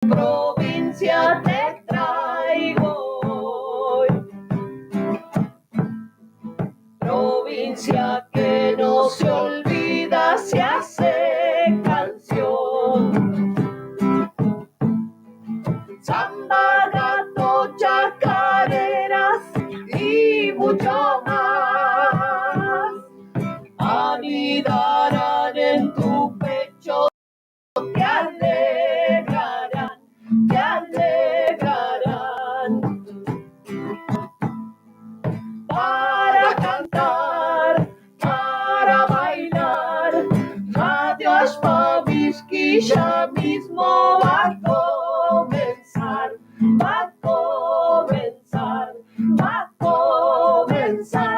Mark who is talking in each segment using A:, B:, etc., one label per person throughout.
A: provincia te traigo hoy, provincia que no se olvida, se hace canción. Samba, gato, chacareras y mucho más anidarán en tu pecho, te alegrarán, te alegrarán. Para cantar, para bailar, Radio Ashpavisky ya mismo va a comenzar, va a comenzar, va a comenzar.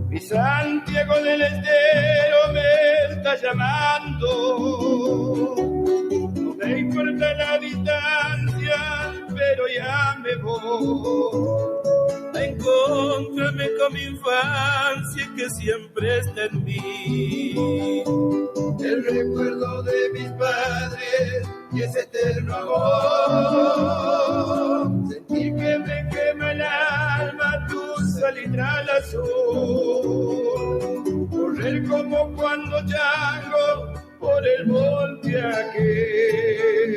B: Mi Santiago del Estero me está llamando, no me importa la distancia, pero ya me voy a encontrarme con mi infancia que siempre está en mí. El recuerdo de mis padres y ese eterno amor, sentir que me quema el alma tu salitral azul, correr como cuando llango por el monte aquel,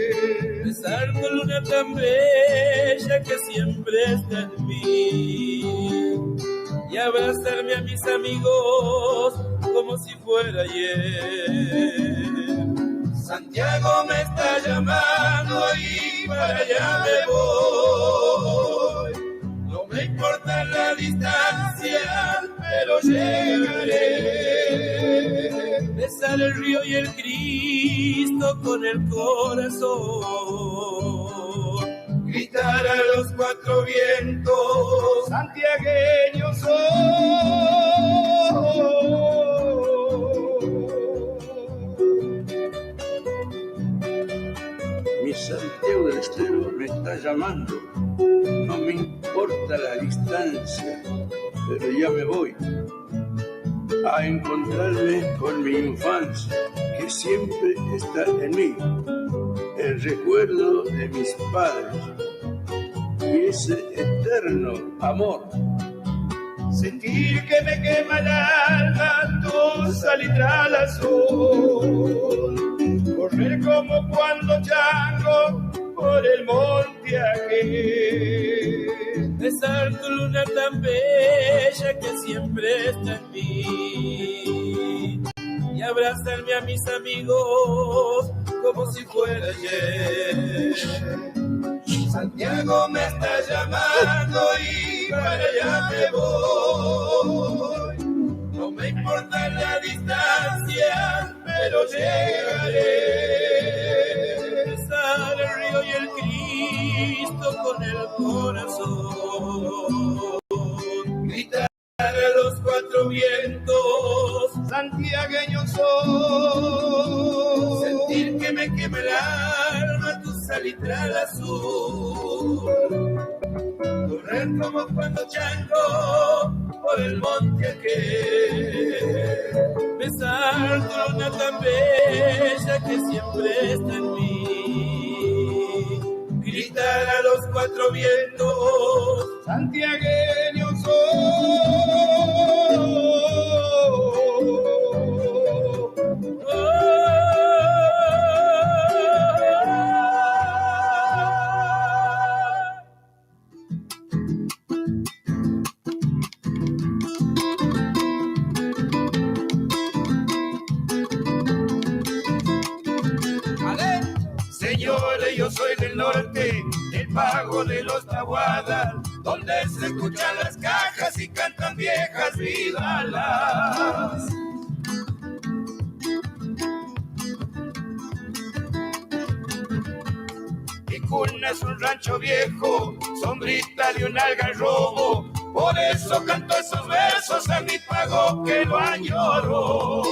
B: besar tu luna tan bella que siempre está en mí y abrazarme a mis amigos como si fuera ayer. Santiago me está llamando y para allá me voy. No me importa la distancia, pero llegaré. Besar el río y el Cristo con el corazón. Gritar a los cuatro vientos, santiagueño soy.
C: Mi Santiago del Estero me está llamando, no me importa la distancia, pero ya me voy a encontrarme con mi infancia, que siempre está en mí, el recuerdo de mis padres y ese eterno amor.
B: Sentir que me quema el alma tu salitral azul, correr como cuando chango por el monte aquel, besar tu luna tan bella que siempre está en mí y abrazarme a mis amigos como si fuera ayer. Santiago me está llamando y para allá me voy. No me importa la distancia, pero llegaré. Besar el río y el Cristo con el corazón. Gritar a los cuatro vientos, santiagueño soy. Sentir que me quema el alma tu salitral azul, correr como cuando chango por el monte aquel, besar tu luna tan bella que siempre está en mí, gritar a los cuatro vientos, santiagueño soy. Señores, yo soy del norte, del pago de los Tahuadas, donde se escuchan las cajas y cantan viejas vidalas. cuna es un rancho viejo, sombrita de un algarrobo. Por eso canto esos versos a mi pago que lo añoro.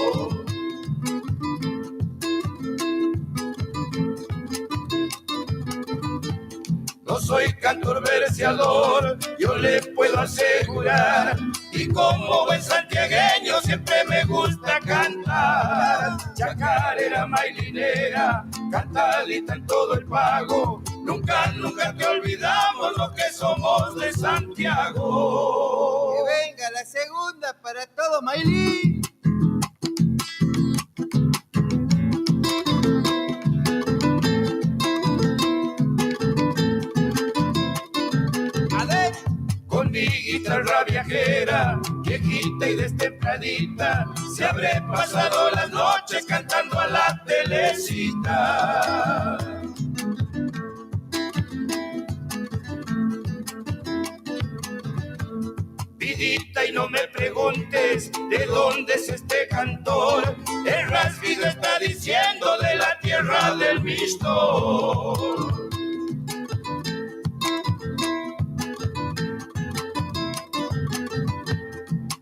B: No soy cantor verseador, yo le puedo asegurar. Y como buen santiagueño siempre me gusta cantar. Chacarera, mailinera, cantadita en todo el pago. Nunca, nunca te olvidamos lo que somos de Santiago.
D: Que venga la segunda para todo, Mailí.
B: Con mi guitarra viajera, viejita y destempladita, se habré pasado las noches cantando a la telecita. Vidita, y no me preguntes de dónde es este cantor, el rasguido está diciendo de la tierra del Mistor.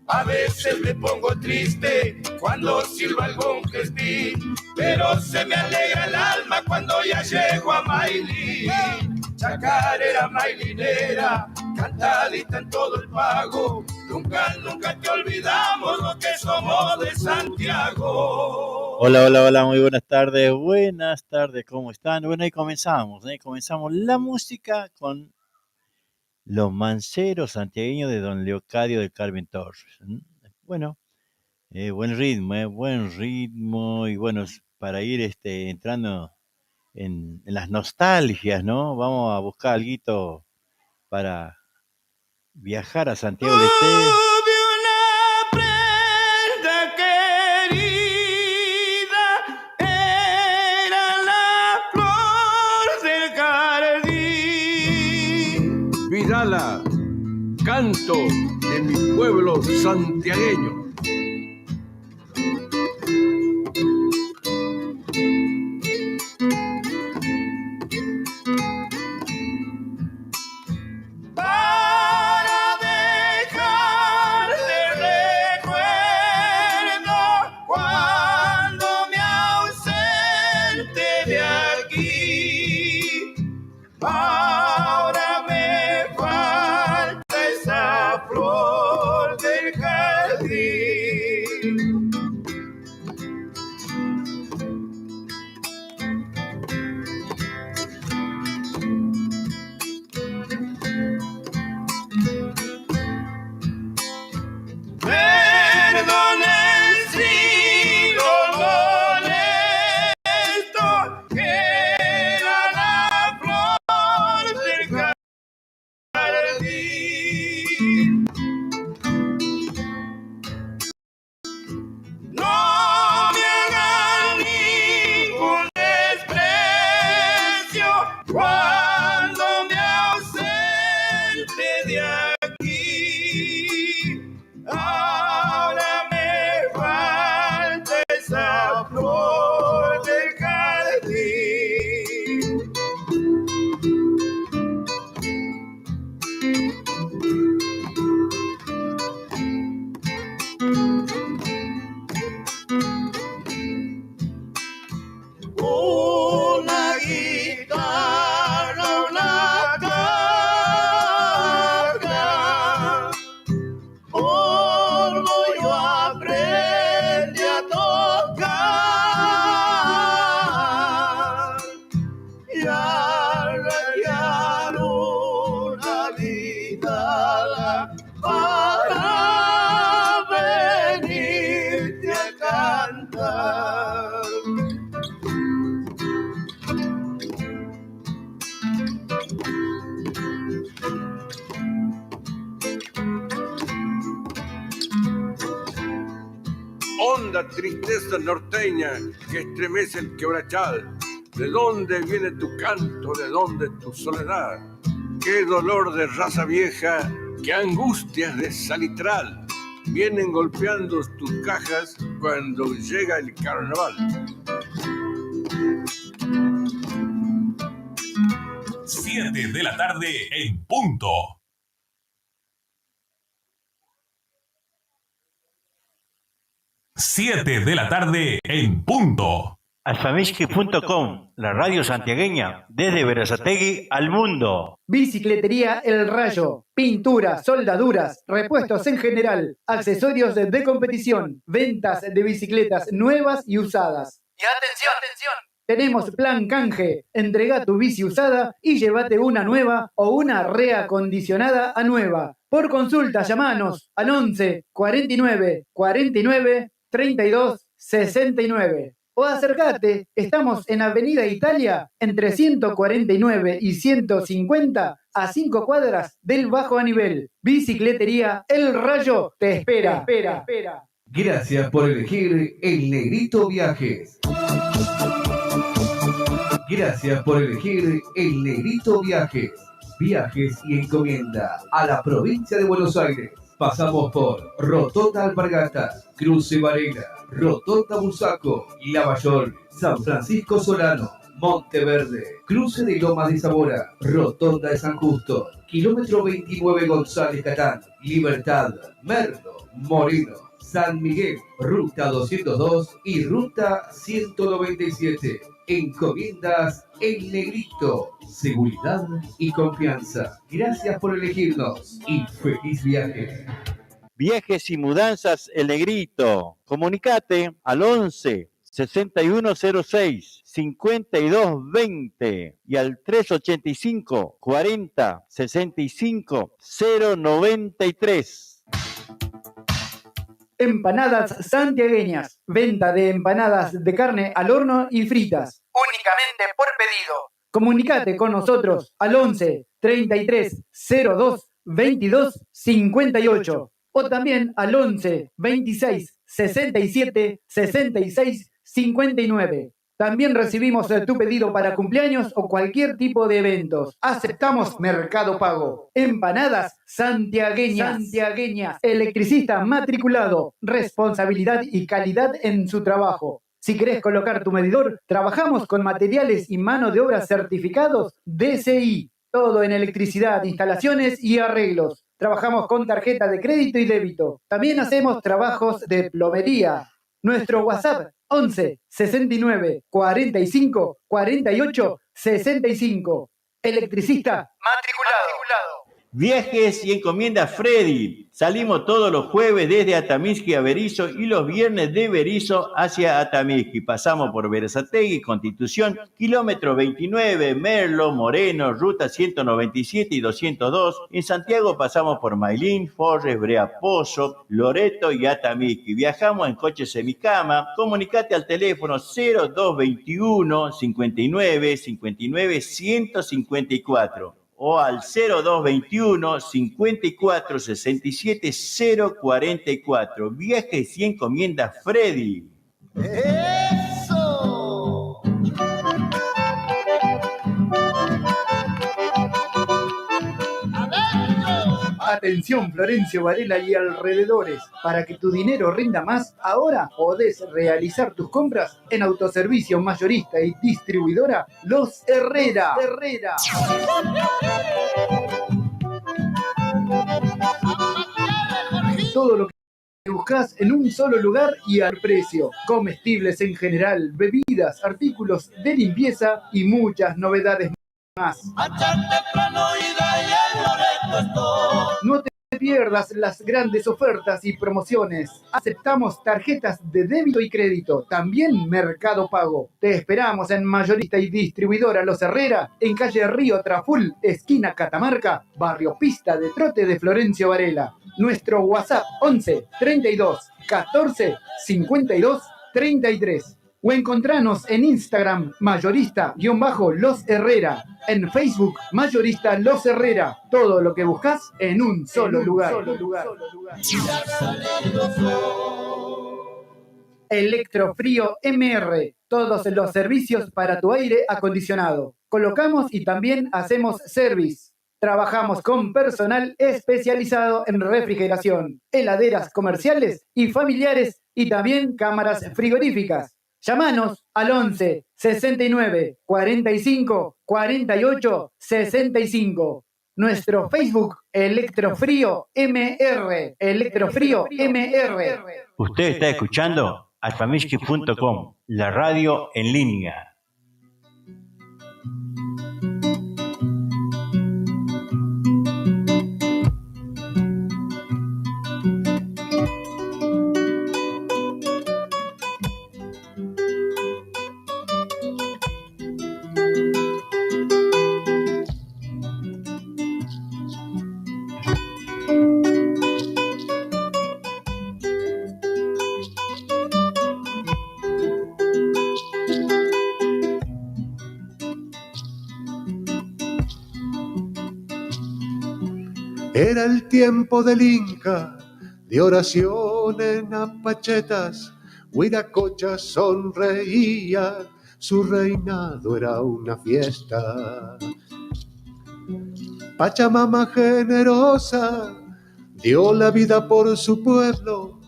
B: A veces me pongo triste cuando silba algún crespín, pero se me alegra el alma cuando ya llego a Mailí. Chacarera, mailinera, cantadita en todo el pago. Nunca, nunca te olvidamos lo que somos de Santiago.
E: Hola, hola, hola, muy buenas tardes, ¿cómo están? Bueno, ahí comenzamos la música con Los Manceros Santiagueños de don Leocadio del Carmen Torres. Bueno, buen ritmo, y bueno, para ir entrando en las nostalgias, ¿no? Vamos a buscar algo para viajar a Santiago del Estero.
B: Tuve una prenda querida, era la flor del jardín.
C: Vidala, canto de mi pueblo santiagueño.
B: Para dejarle recuerdo cuando me ausente de aquí. Ahora me falta esa flor del jardín. Perdone si lo molesto, que era la flor del jardín. No me hagan ningún desprecio cuando me ausente de aquí. Ahora me falta esa flor del jardín. Una guitarra, una caja, polvo yo aprendí a tocar y a rayar una guitarra para venirte a cantar.
C: Honda tristeza norteña que estremece el quebrachal. ¿De dónde viene tu canto? ¿De dónde tu soledad? Qué dolor de raza vieja, qué angustias de salitral. Vienen golpeando tus cajas cuando llega el carnaval.
F: 7 de la tarde en punto. Siete de la tarde en punto.
E: Alfamiski.com, la radio santiagueña, desde Berazategui al mundo.
G: Bicicletería El Rayo, pintura, soldaduras, repuestos en general, accesorios de competición, ventas de bicicletas nuevas y usadas.
D: Y atención, atención.
G: Tenemos plan canje, entrega tu bici usada y llévate una nueva o una reacondicionada a nueva. Por consulta, llamanos al 11 49 49 32 69. O acércate, estamos en Avenida Italia, entre 149 y 150, a 5 cuadras del Bajo Nivel. Bicicletería El Rayo te espera.
H: Gracias por elegir El Negrito Viajes. Gracias por elegir El Negrito Viajes. Viajes y encomienda a la provincia de Buenos Aires. Pasamos por Rotonda Alpargatas, Cruce Varela, Rotonda Bursaco, Lavallol, San Francisco Solano, Monteverde, Cruce de Lomas de Zamora, Rotonda de San Justo, kilómetro 29 González Catán, Libertad, Merlo, Moreno, San Miguel, Ruta 202 y Ruta 197. Encomiendas El Negrito. Seguridad y confianza. Gracias por elegirnos y feliz viaje.
E: Viajes y mudanzas El Negrito. Comunicate al 11 6106 5220 y al 385 40 65 093.
G: Empanadas santiagueñas. Venta de empanadas de carne al horno y fritas.
D: Únicamente por pedido.
G: Comunicate con nosotros al 11 33 02 22 58 o también al 11 26 67 66 59. También recibimos tu pedido para cumpleaños o cualquier tipo de eventos. Aceptamos Mercado Pago. Empanadas santiagueñas. Electricista matriculado. Responsabilidad y calidad en su trabajo. Si querés colocar tu medidor, trabajamos con materiales y mano de obra certificados DCI. Todo en electricidad, instalaciones y arreglos. Trabajamos con tarjeta de crédito y débito. También hacemos trabajos de plomería. Nuestro WhatsApp 11 69 45 48 65. Electricista matriculado.
E: Viajes y encomienda Freddy. Salimos todos los jueves desde Atamisqui a Berisso y los viernes de Berisso hacia Atamisqui. Pasamos por Berazategui, Constitución, kilómetro 29, Merlo, Moreno, ruta 197 y 202. En Santiago pasamos por Mailín, Forres, Brea Pozo, Loreto y Atamisqui. Viajamos en coche semicama. Comunicate al teléfono 0221 59 59 154. O al 0221 54 67 044. Viajes y encomiendas Freddy.
D: ¡Eso!
G: Atención Florencio Varela y alrededores. Para que tu dinero rinda más, ahora podés realizar tus compras en autoservicio mayorista y distribuidora Los Herrera. Todo lo que buscás en un solo lugar y al precio. Comestibles en general, bebidas, artículos de limpieza y muchas novedades más. No te pierdas las grandes ofertas y promociones. Aceptamos tarjetas de débito y crédito, también Mercado Pago. Te esperamos en mayorista y distribuidora Los Herrera, en calle Río Traful, esquina Catamarca, barrio Pista de Trote de Florencio Varela. Nuestro WhatsApp 11 32 14 52 33. O encontranos en Instagram, mayorista-Los Herrera. En Facebook, mayorista Los Herrera. Todo lo que buscas en un solo lugar. Electrofrío MR. Todos los servicios para tu aire acondicionado. Colocamos y también hacemos service. Trabajamos con personal especializado en refrigeración, heladeras comerciales y familiares y también cámaras frigoríficas. Llámanos al 11 69 45 48 65. Nuestro Facebook Electrofrío MR. Electrofrío MR.
E: Usted está escuchando alfamishki.com, la radio en línea.
I: Era el tiempo del Inca, de oración en apachetas, Huiracocha sonreía, su reinado era una fiesta. Pachamama generosa dio la vida por su pueblo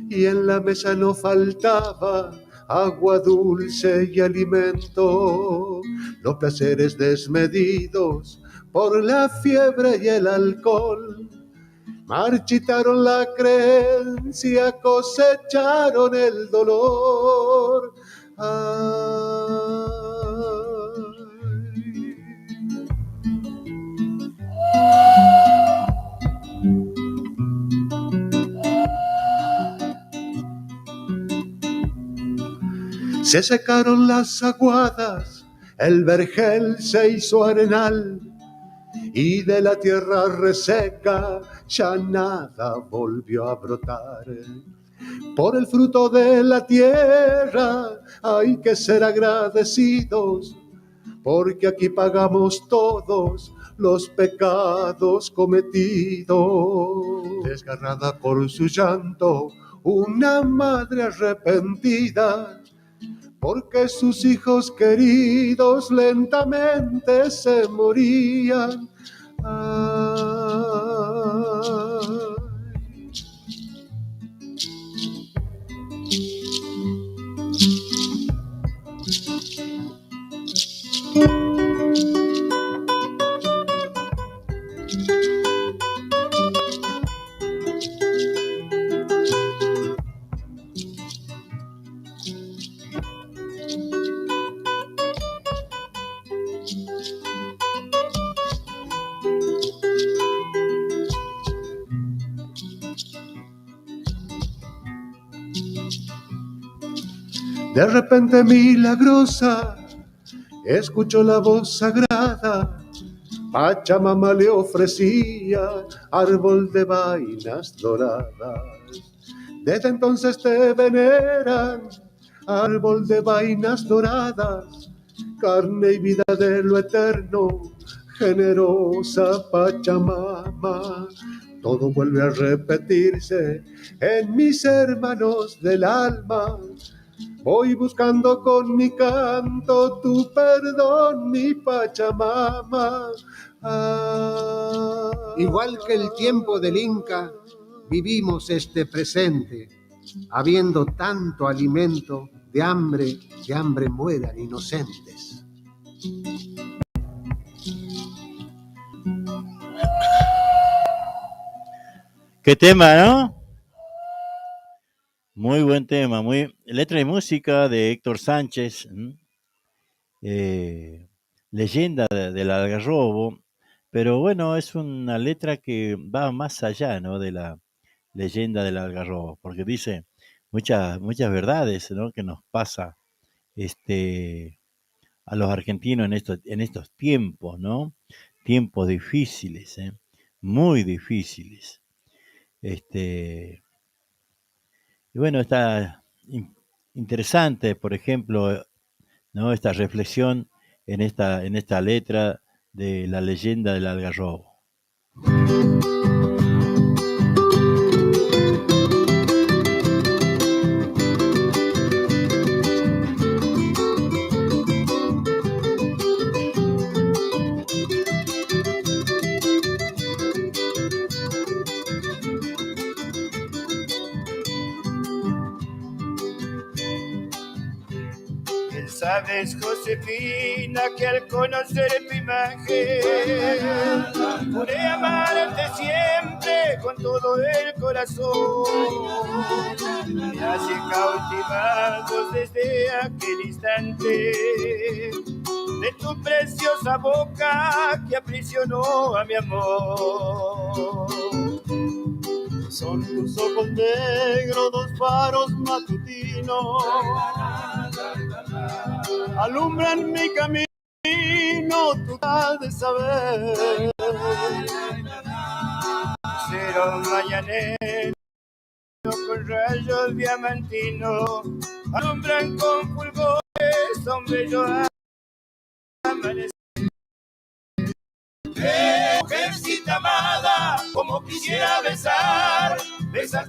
I: y en la mesa no faltaba agua dulce y alimento. Los placeres desmedidos por la fiebre y el alcohol marchitaron la creencia, cosecharon el dolor. Ay. Se secaron las aguadas, el vergel se hizo arenal, y de la tierra reseca ya nada volvió a brotar. Por el fruto de la tierra hay que ser agradecidos, porque aquí pagamos todos los pecados cometidos. Desgarrada por su llanto, una madre arrepentida, porque sus hijos queridos lentamente se morían. Ay. De repente milagrosa escuchó la voz sagrada. Pachamama le ofrecía árbol de vainas doradas. Desde entonces te veneran, árbol de vainas doradas, carne y vida de lo eterno, generosa Pachamama. Todo vuelve a repetirse en mis hermanos del alma. Voy buscando con mi canto tu perdón, mi Pachamama.
D: Igual que el tiempo del Inca, vivimos este presente, habiendo tanto alimento, de hambre mueran inocentes.
E: ¿Qué tema, no? Muy buen tema, muy letra y música de Héctor Sánchez, leyenda del Algarrobo, pero bueno, es una letra que va más allá, ¿no? De la leyenda del Algarrobo, porque dice muchas verdades, ¿no? Que nos pasa a los argentinos en estos tiempos, ¿no? Tiempos difíciles, muy difíciles. Y bueno, está interesante, por ejemplo, ¿no? Esta reflexión en esta letra de la leyenda del Algarrobo.
J: sabes, Josefina, que al conocer tu imagen juré amarte siempre con todo el corazón. Me has cautivado desde aquel instante de tu preciosa boca que aprisionó a mi amor.
I: Son tus ojos negros, dos faros matutinos, alumbran mi camino, tú has de saber.
J: Cero mañanero con rayos diamantinos, alumbran con fulgores, son bello amanecer. Mujercita amada, como quisiera besar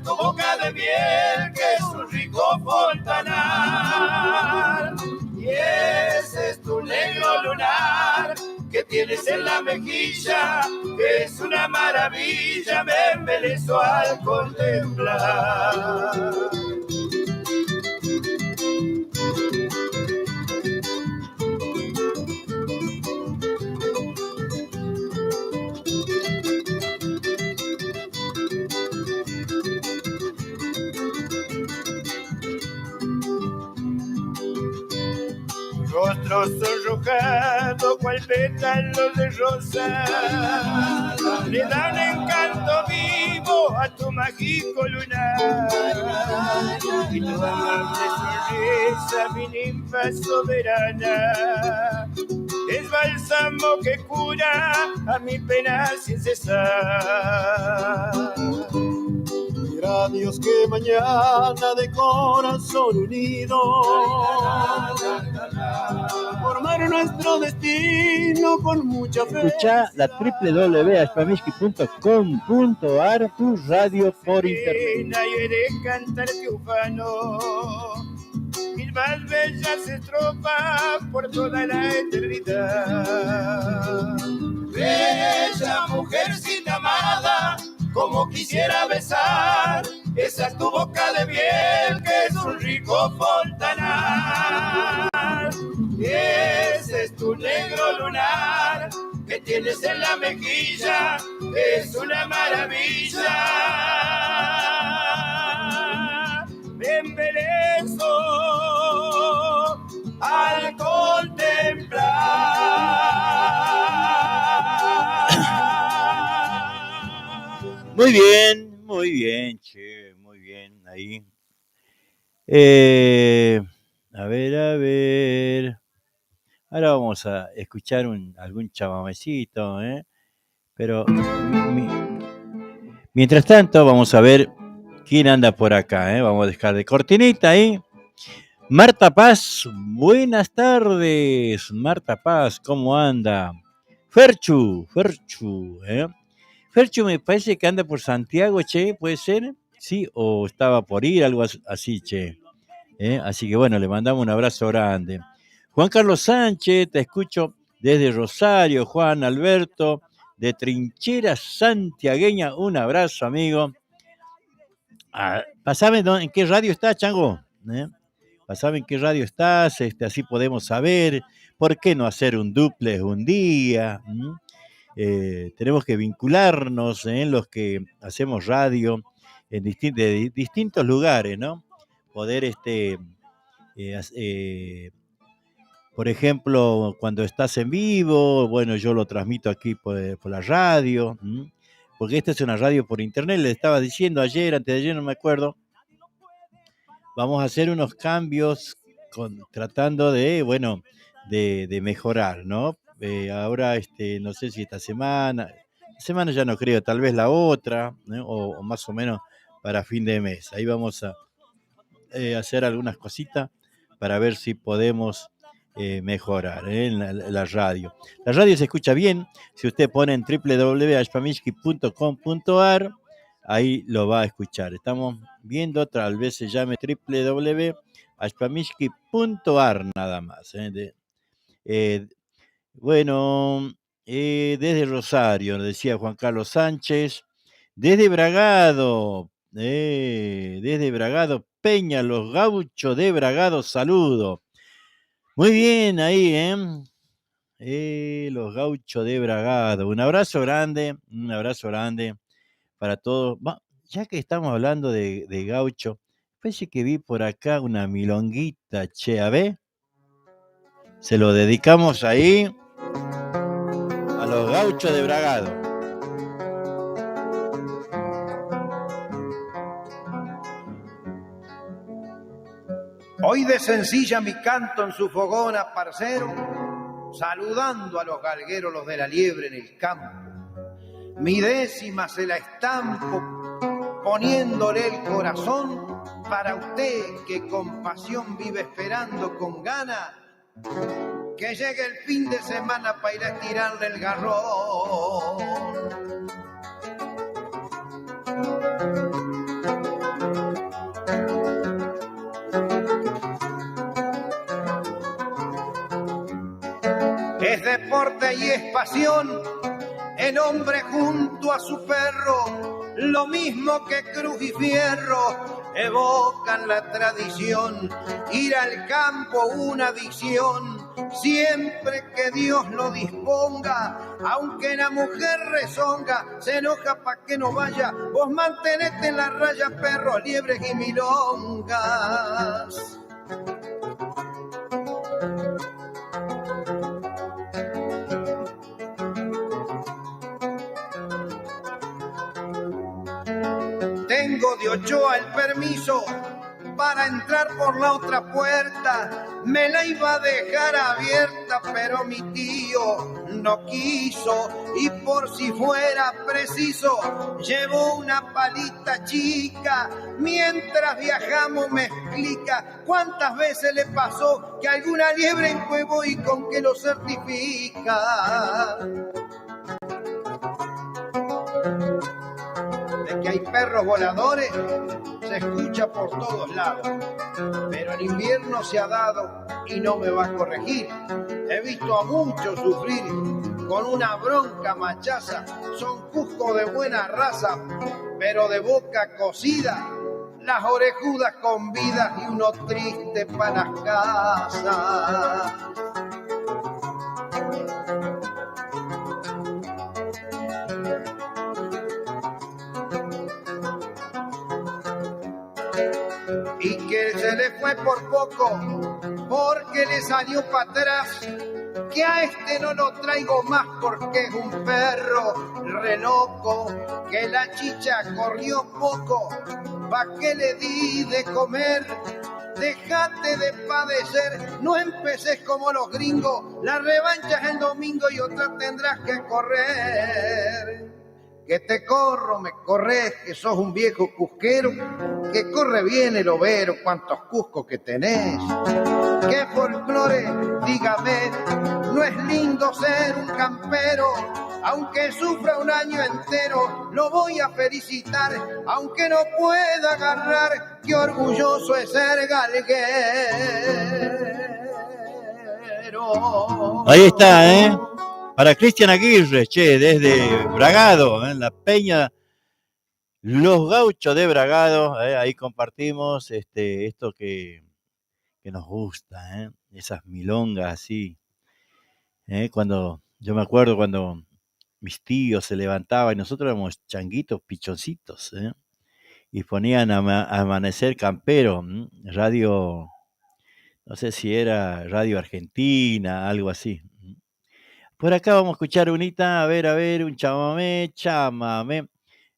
J: tu boca de miel, que es un rico fontanar. Y ese es tu negro lunar que tienes en la mejilla, que es una maravilla, me embelezo al contemplar. Rostro sonrojado cual pétalos de rosa, le dan encanto vivo a tu mágico lunar. Y tu amable sonrisa, mi ninfa soberana, es bálsamo que cura a mi pena sin cesar.
I: Quiera Dios que mañana de corazón unido formar nuestro destino con mucha fe.
E: Escucha la www.ashpamishki.com.ar, tu radio por internet.
J: Y de cantarte ufano, mil más bellas estrofas por toda la eternidad. Bella mujercita amada, como quisiera besar esa tu boca de miel, que es un rico fontanar. Ese es tu negro lunar que tienes en la mejilla, es una maravilla. Me embelezo al contemplar.
E: Muy bien, che, muy bien, ahí. A ver. Ahora vamos a escuchar algún chamamecito, ¿eh? Pero mientras tanto vamos a ver quién anda por acá, ¿eh? Vamos a dejar de cortinita ahí. Marta Paz, buenas tardes. Marta Paz, ¿cómo anda? Ferchu, ¿eh? Ferchu me parece que anda por Santiago, che, ¿puede ser? Sí, o estaba por ir, algo así, che. Así que bueno, le mandamos un abrazo grande. Juan Carlos Sánchez, te escucho desde Rosario. Juan Alberto, de Trinchera Santiagueña, un abrazo, amigo. Pasame en qué radio estás, Chango. Pasame en qué radio estás, así podemos saber. ¿Por qué no hacer un duplex un día? Tenemos que vincularnos en los que hacemos radio en distintos lugares, ¿no? Poder por ejemplo, cuando estás en vivo, bueno, yo lo transmito aquí por la radio, porque esta es una radio por internet, le estaba diciendo ayer, antes de ayer, no me acuerdo, vamos a hacer unos cambios tratando de, bueno, de mejorar, ¿no? Ahora, no sé si esta semana ya no creo, tal vez la otra, ¿no? o más o menos para fin de mes. Ahí vamos a hacer algunas cositas para ver si podemos mejorar en la radio. La radio se escucha bien. Si usted pone en www.ashpamishki.com.ar, ahí lo va a escuchar. Estamos viendo, tal vez se llame www.ashpamishki.ar nada más. Bueno, desde Rosario, decía Juan Carlos Sánchez. Desde Bragado, Peña, los gauchos de Bragado, saludo. Muy bien, ahí, los gauchos de Bragado. Un abrazo grande para todos. Ya que estamos hablando de gaucho, parece que vi por acá una milonguita, che, a ver. Se lo dedicamos ahí a los gauchos de Bragado.
K: Hoy de sencilla mi canto en su fogona, parcero, saludando a los galgueros, los de la liebre en el campo. Mi décima se la estampo, poniéndole el corazón para usted que con pasión vive esperando con gana que llegue el fin de semana para ir a tirarle el garrón. Es deporte y es pasión, el hombre junto a su perro, lo mismo que cruz y fierro, evocan la tradición. Ir al campo una adicción, siempre que Dios lo disponga, aunque la mujer rezonga, se enoja pa' que no vaya, vos mantenete en la raya, perros, liebres y milongas. Tengo de Ochoa el permiso para entrar por la otra puerta. Me la iba a dejar abierta, pero mi tío no quiso. Y por si fuera preciso, llevo una palita chica. Mientras viajamos me explica cuántas veces le pasó que alguna liebre en huevo y con qué lo certifica. De que hay perros voladores se escucha por todos lados, pero en invierno se ha dado y no me va a corregir. He visto a muchos sufrir con una bronca machaza, son cuscos de buena raza, pero de boca cocida, las orejudas con vida y uno triste para las casas. Y que se le fue por poco, porque le salió para atrás, que a este no lo traigo más porque es un perro re loco, que la chicha corrió poco, pa' que le di de comer. Dejate de padecer, no empeces como los gringos, la revancha es el domingo y otra tendrás que correr. Que te corro, me corres, que sos un viejo cusquero, que corre bien el overo, cuántos cuscos que tenés. Que folclore, dígame, no es lindo ser un campero, aunque sufra un año entero, lo voy a felicitar, aunque no pueda agarrar, qué orgulloso es ser galguero.
E: Ahí está, para Cristian Aguirre, che, desde Bragado, la Peña, los gauchos de Bragado, ahí compartimos esto que nos gusta, esas milongas así. Cuando yo me acuerdo cuando mis tíos se levantaban y nosotros éramos changuitos, pichoncitos, y ponían a Amanecer Campero, radio, no sé si era Radio Argentina, algo así. Por acá vamos a escuchar unita, a ver, un chamamé,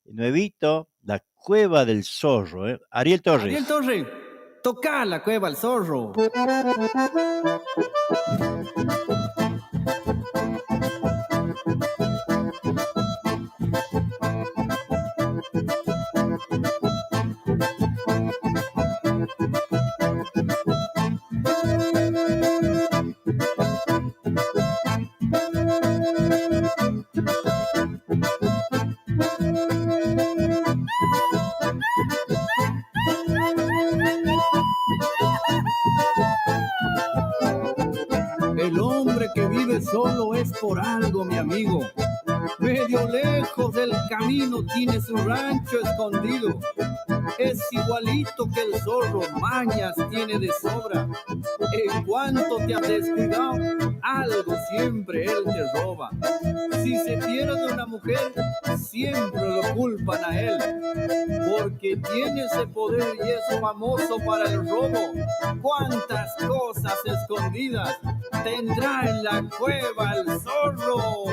E: nuevito, La Cueva del Zorro, Ariel Torres.
L: Ariel Torres, toca La Cueva del Zorro. El hombre que vive solo es por algo, mi amigo. Medio lejos del camino tiene su rancho escondido. Es igualito que el zorro, mañas tiene de sobra. En cuanto te has descuidado, algo siempre él te roba. Si se pierde una mujer, siempre lo culpan a él, porque tiene ese poder y es famoso para el robo. Cuántas cosas escondidas tendrá en la cueva el zorro.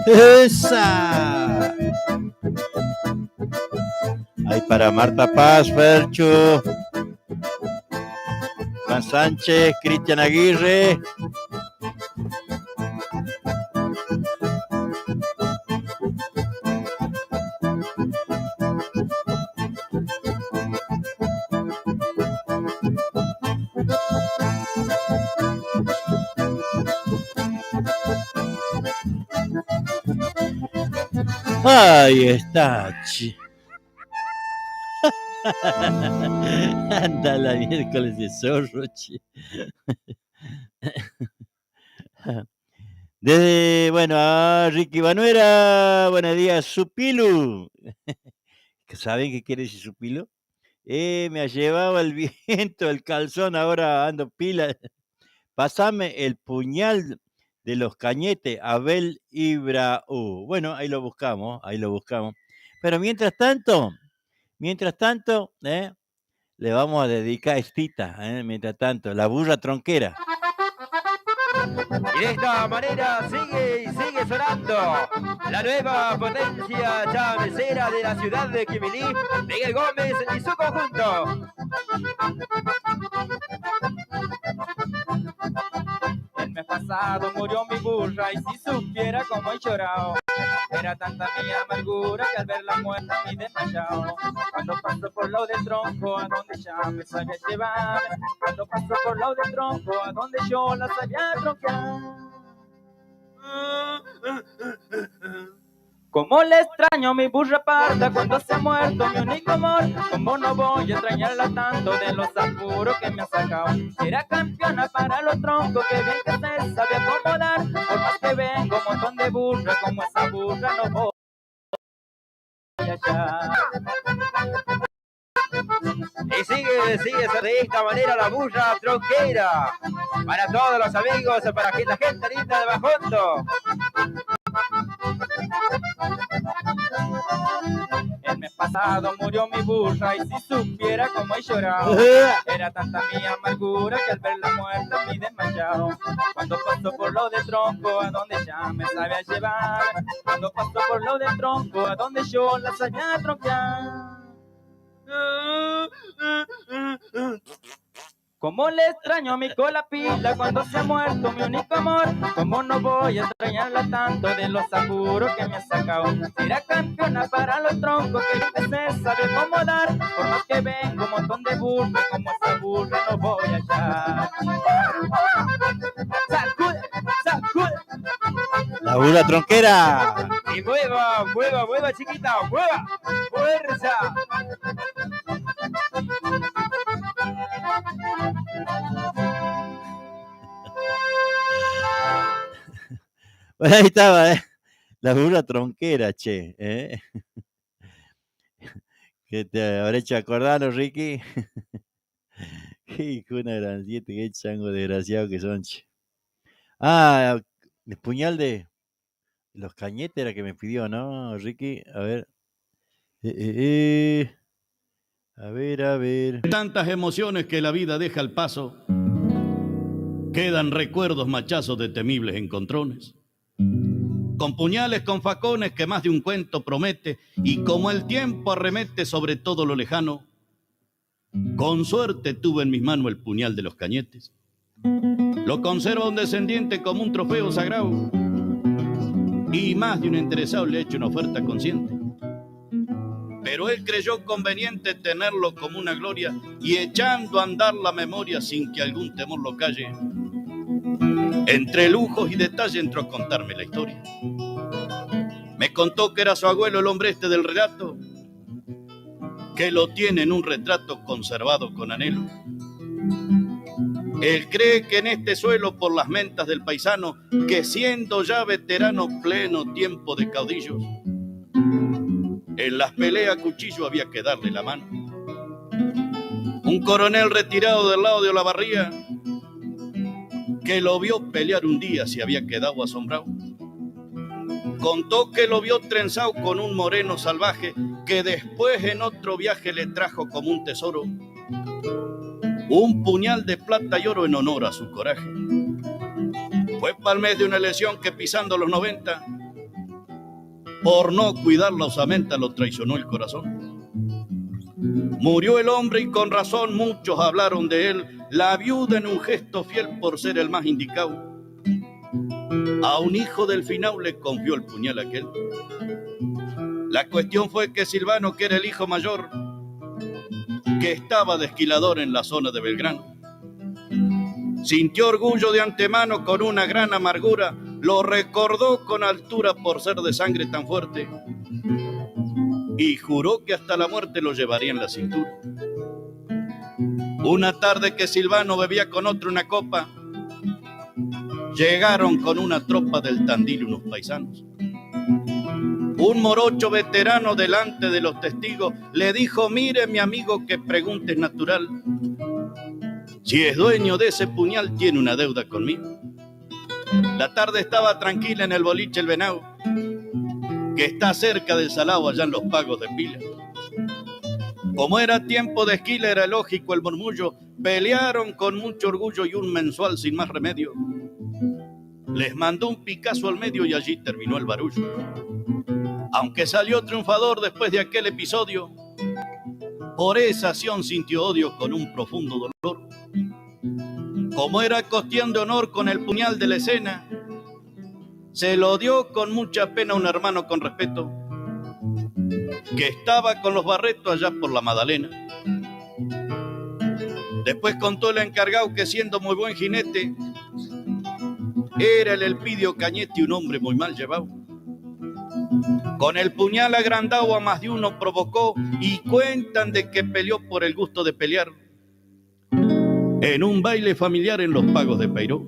E: ¡Esa! Ahí para Marta Paz, Fercho, Juan Sánchez, Cristian Aguirre. Ahí está, chi. Anda la miércoles de zorro, chi. Desde, bueno, a Ricky Banuera, buenos días, Supilu. ¿Saben qué quiere decir Supilu? Me ha llevado el viento, el calzón, ahora ando pila. Pásame el puñal de los cañetes, Abel Ibraú. Bueno, ahí lo buscamos, ahí lo buscamos. Pero mientras tanto, le vamos a dedicar estita, mientras tanto, la burra tronquera.
M: Y de esta manera sigue y sigue sonando la nueva potencia chavecera de la ciudad de Quimilí, Miguel Gómez y su conjunto.
N: El mes pasado murió mi burra y si supiera cómo he llorado. Era tanta mi amargura que al verla muerta me desmayado. Cuando paso por lo del tronco a donde ya me sabía llevar. Cuando paso por lo del tronco a donde yo la sabía troncar. Como le extraño a mi burra parda cuando se ha muerto mi único amor. Como no voy a extrañarla tanto de los apuros que me ha sacado. Era campeona para los troncos, que bien que se sabe acomodar. Por más que vengo un montón de burra, como esa burra no voy a hallar.
M: Y sigue de esta manera la burra tronquera. Para todos los amigos, para la gente linda de Bajondo.
N: El mes pasado murió mi burra y si supiera cómo he llorado. Era tanta mi amargura que al verla muerta me desmayado. Cuando paso por lo del tronco a donde ya me sabía llevar. Cuando paso por lo del tronco a donde yo la sabía troncar. Como le extraño a mi cola pila cuando se ha muerto mi único amor. Como no voy a extrañarla tanto de los apuros que me ha sacado. Será campeona para los troncos que se sabe acomodar. Por más que venga un montón de burra, como esa burra no voy a hallar. ¡Sacude! ¡Sacude!
E: La burra tronquera.
M: Y mueva, mueva, mueva, chiquita, mueva. Fuerza.
E: Bueno, ahí estaba, la burra tronquera, che. Que te habré hecho acordarlo, Ricky. Hijo, una gran siete, qué chango desgraciado que son, che. Ah, el puñal de los cañetes era que me pidió, ¿no, Ricky? A ver. A ver.
L: Tantas emociones que la vida deja al paso, quedan recuerdos machazos de temibles encontrones.
O: con puñales, con facones que más de un cuento promete, y como el tiempo arremete sobre todo lo lejano, con suerte tuve en mis manos el puñal de los cañetes. Lo conserva un descendiente como un trofeo sagrado, y más de un interesado le ha hecho una oferta consciente. Pero él creyó conveniente tenerlo como una gloria, y echando a andar la memoria sin que algún temor lo calle, entre lujos y detalle entró a contarme la historia. Me contó que era su abuelo el hombre este del relato, que lo tiene en un retrato conservado con anhelo. Él cree que en este suelo, por las mentas del paisano, que siendo ya veterano pleno tiempo de caudillos, en las peleas a cuchillo había que darle la mano. Un coronel retirado del lado de Olavarría, que lo vio pelear un día, se había quedado asombrado. Contó que lo vio trenzado con un moreno salvaje, que después en otro viaje le trajo como un tesoro un puñal de plata y oro en honor a su coraje. Fue para el mes de una lesión que pisando los 90, por no cuidar la osamenta, lo traicionó el corazón. Murió el hombre y con razón muchos hablaron de él, la viuda en un gesto fiel por ser el más indicado. A un hijo del finao le confió el puñal aquel. La cuestión fue que Silvano, que era el hijo mayor, que estaba de esquilador en la zona de Belgrano, sintió orgullo de antemano con una gran amargura, lo recordó con altura por ser de sangre tan fuerte, y juró que hasta la muerte lo llevaría en la cintura. Una tarde que Silvano bebía con otro una copa, llegaron con una tropa del Tandil unos paisanos. Un morocho veterano delante de los testigos le dijo: mire mi amigo, que pregunte es natural, si es dueño de ese puñal tiene una deuda conmigo. La tarde estaba tranquila en el boliche El Venao, que está cerca del Salao, allá en los pagos de Pila. Como era tiempo de esquila, era lógico el murmullo, pelearon con mucho orgullo y un mensual sin más remedio les mandó un picazo al medio y allí terminó el barullo. Aunque salió triunfador después de aquel episodio, por esa acción sintió odio con un profundo dolor. Como era cuestión de honor, con el puñal de la escena se lo dio con mucha pena a un hermano con respeto, que estaba con los Barretos allá por la Madalena. Después contó el encargado que, siendo muy buen jinete, era el Elpidio Cañete, un hombre muy mal llevado. Con el puñal agrandado a más de uno provocó, y cuentan de que peleó por el gusto de pelear en un baile familiar en los pagos de Peiró.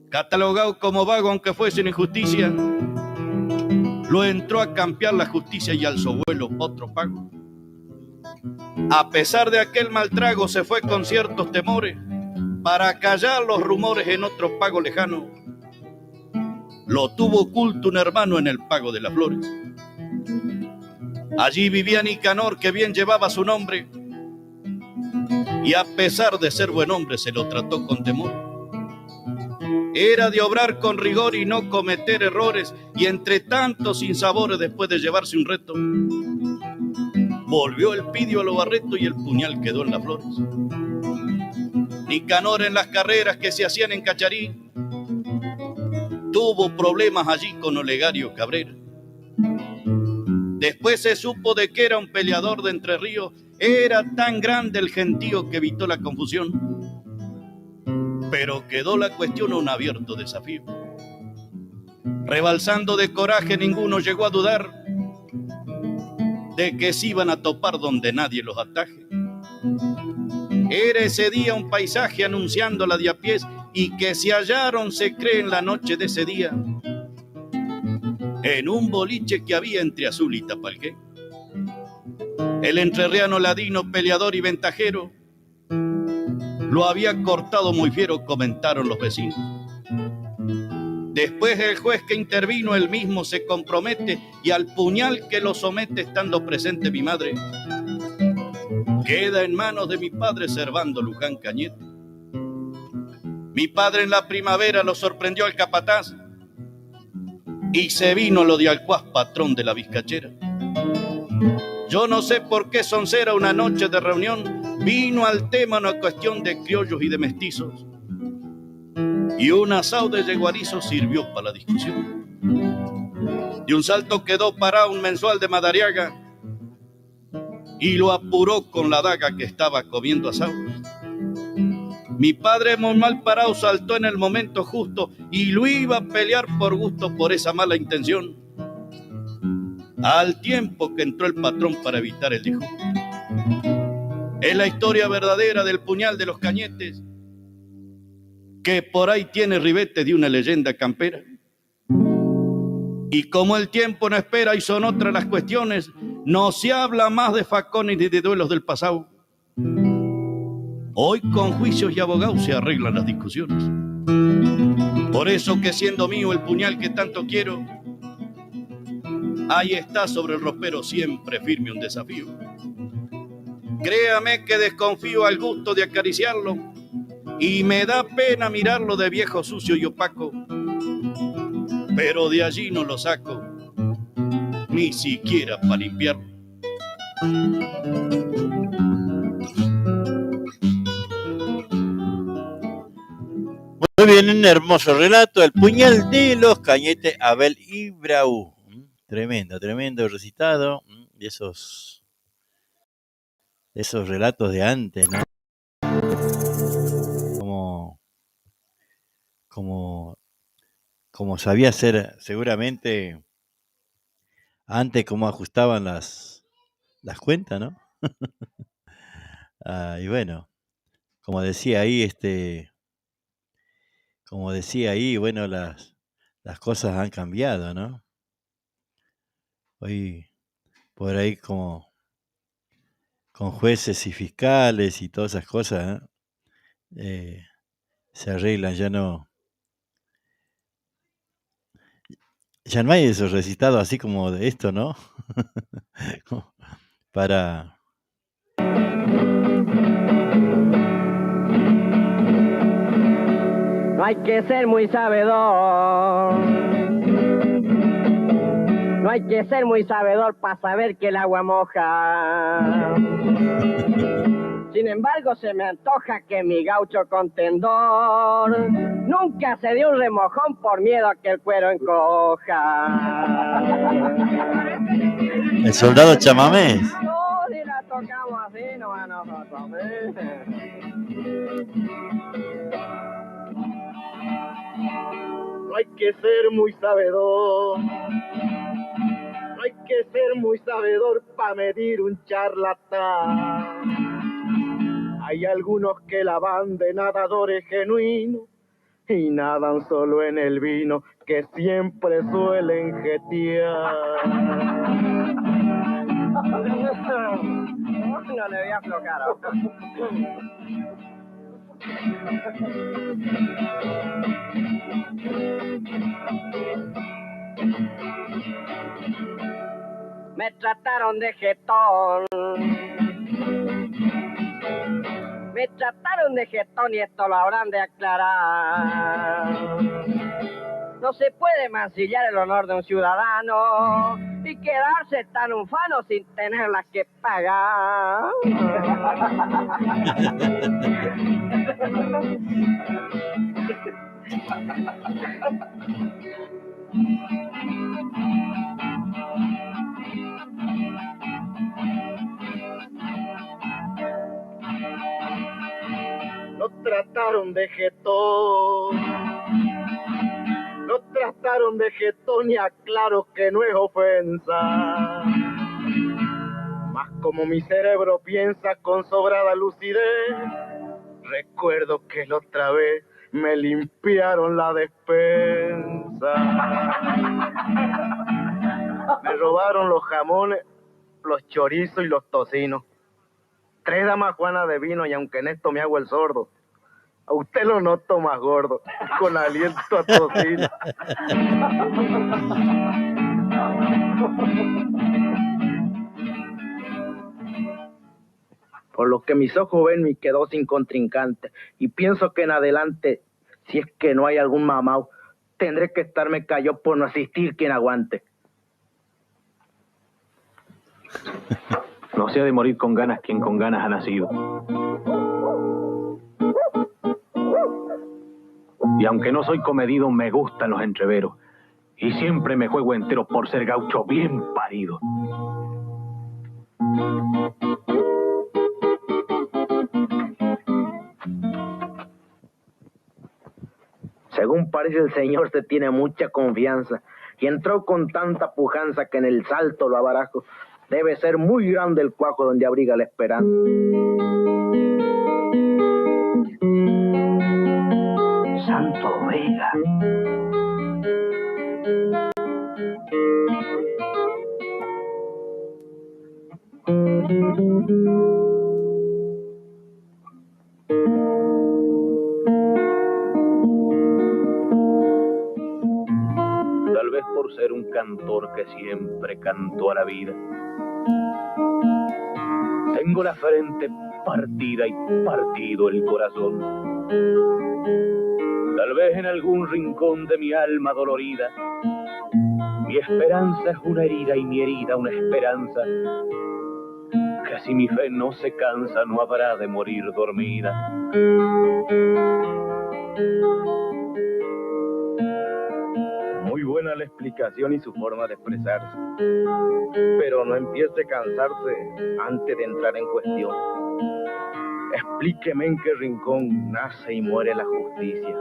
O: Catalogado como vago aunque fuese en injusticia, lo entró a campear la justicia y al su vuelo otro pago. A pesar de aquel mal trago, se fue con ciertos temores para callar los rumores en otro pago lejano. Lo tuvo oculto un hermano en el pago de las Flores. Allí vivía Nicanor, que bien llevaba su nombre, y a pesar de ser buen hombre se lo trató con temor. Era de obrar con rigor y no cometer errores, y entre tantos sinsabores, después de llevarse un reto, volvió el pidio a lo Barreto y el puñal quedó en las Flores. Nicanor, en las carreras que se hacían en Cacharí, tuvo problemas allí con Olegario Cabrera. Después se supo de que era un peleador de Entre Ríos. Era tan grande el gentío que evitó la confusión, pero quedó la cuestión a un abierto desafío. Rebalsando de coraje, ninguno llegó a dudar de que se iban a topar donde nadie los ataje. Era ese día un paisaje anunciando la de a pies, y que se hallaron, se cree, en la noche de ese día, en un boliche que había entre Azul y Tapalqué. El entrerriano ladino, peleador y ventajero, lo había cortado muy fiero, comentaron los vecinos. Después el juez que intervino, él mismo se compromete, y al puñal que lo somete, estando presente mi madre, queda en manos de mi padre Servando Luján Cañete. Mi padre en la primavera lo sorprendió al capataz, y se vino lo de Alcuaz, patrón de la Vizcachera. Yo no sé por qué soncera una noche de reunión vino al tema una cuestión de criollos y de mestizos, y un asado de yeguarizo sirvió para la discusión. De un salto quedó parado un mensual de Madariaga y lo apuró con la daga que estaba comiendo asado. Mi padre muy mal parado saltó en el momento justo y lo iba a pelear por gusto por esa mala intención, al tiempo que entró el patrón para evitar el disgusto. Es la historia verdadera del puñal de los cañetes, que por ahí tiene ribete de una leyenda campera. Y como el tiempo no espera y son otras las cuestiones, no se habla más de facones ni de duelos del pasado. Hoy con juicios y abogados se arreglan las discusiones. Por eso que siendo mío el puñal que tanto quiero, ahí está sobre el ropero siempre firme un desafío. Créame que desconfío al gusto de acariciarlo y me da pena mirarlo de viejo, sucio y opaco, pero de allí no lo saco, ni siquiera para limpiarlo.
E: Muy bien, un hermoso relato, El puñal de los cañetes, Abel Ibraú. Tremendo, tremendo recitado de esos relatos de antes, ¿no? Como sabía hacer seguramente antes, cómo ajustaban las cuentas, ¿no? Y bueno, como decía ahí, bueno, las cosas han cambiado, ¿no? Hoy por ahí como con jueces y fiscales y todas esas cosas, se arreglan, ya no hay esos recitados así como de esto, ¿no? Para
P: No hay que ser muy sabedor. No hay que ser muy sabedor para saber que el agua moja. Sin embargo, se me antoja que mi gaucho contendor nunca se dio un remojón por miedo a que el cuero encoja.
E: el soldado chamamés.
P: No, si la tocamos así, no va a nosotros.
Q: No hay que ser muy sabedor. No hay que ser muy sabedor para medir un charlatán. Hay algunos que la van de nadadores genuinos y nadan solo en el vino que siempre suelen jetear.
P: No le voy a aflojar. Me trataron de jetón. Me trataron de jetón y esto lo habrán de aclarar. No se puede mancillar el honor de un ciudadano y quedarse tan ufano sin tenerla que pagar.
Q: Lo trataron de jetón. Lo trataron de jetón y aclaro que no es ofensa. Mas como mi cerebro piensa con sobrada lucidez, recuerdo que la otra vez me limpiaron la despensa. Me robaron los jamones, los chorizos y los tocinos. 3 damajuanas de vino y aunque en esto me hago el sordo, a usted lo noto más gordo, con aliento a tocino. Por lo que mis ojos ven me quedó sin contrincante y pienso que en adelante, si es que no hay algún mamau, tendré que estarme callado por no asistir quien aguante.
R: No se ha de morir con ganas quien con ganas ha nacido. Y aunque no soy comedido, me gustan los entreveros. Y siempre me juego entero por ser gaucho bien parido.
Q: Según parece, el señor se tiene mucha confianza y entró con tanta pujanza que en el salto lo abarajo. Debe ser muy grande el cuajo donde abriga la esperanza. Santo Vega.
R: Tal vez por ser un cantor que siempre cantó a la vida. Tengo la frente partida y partido el corazón. Tal vez en algún rincón de mi alma dolorida, mi esperanza es una herida y mi herida una esperanza, que si mi fe no se cansa no habrá de morir dormida.
Q: Muy buena la explicación y su forma de expresarse, pero no empiece a cansarse antes de entrar en cuestión. Explíqueme en qué rincón nace y muere la justicia.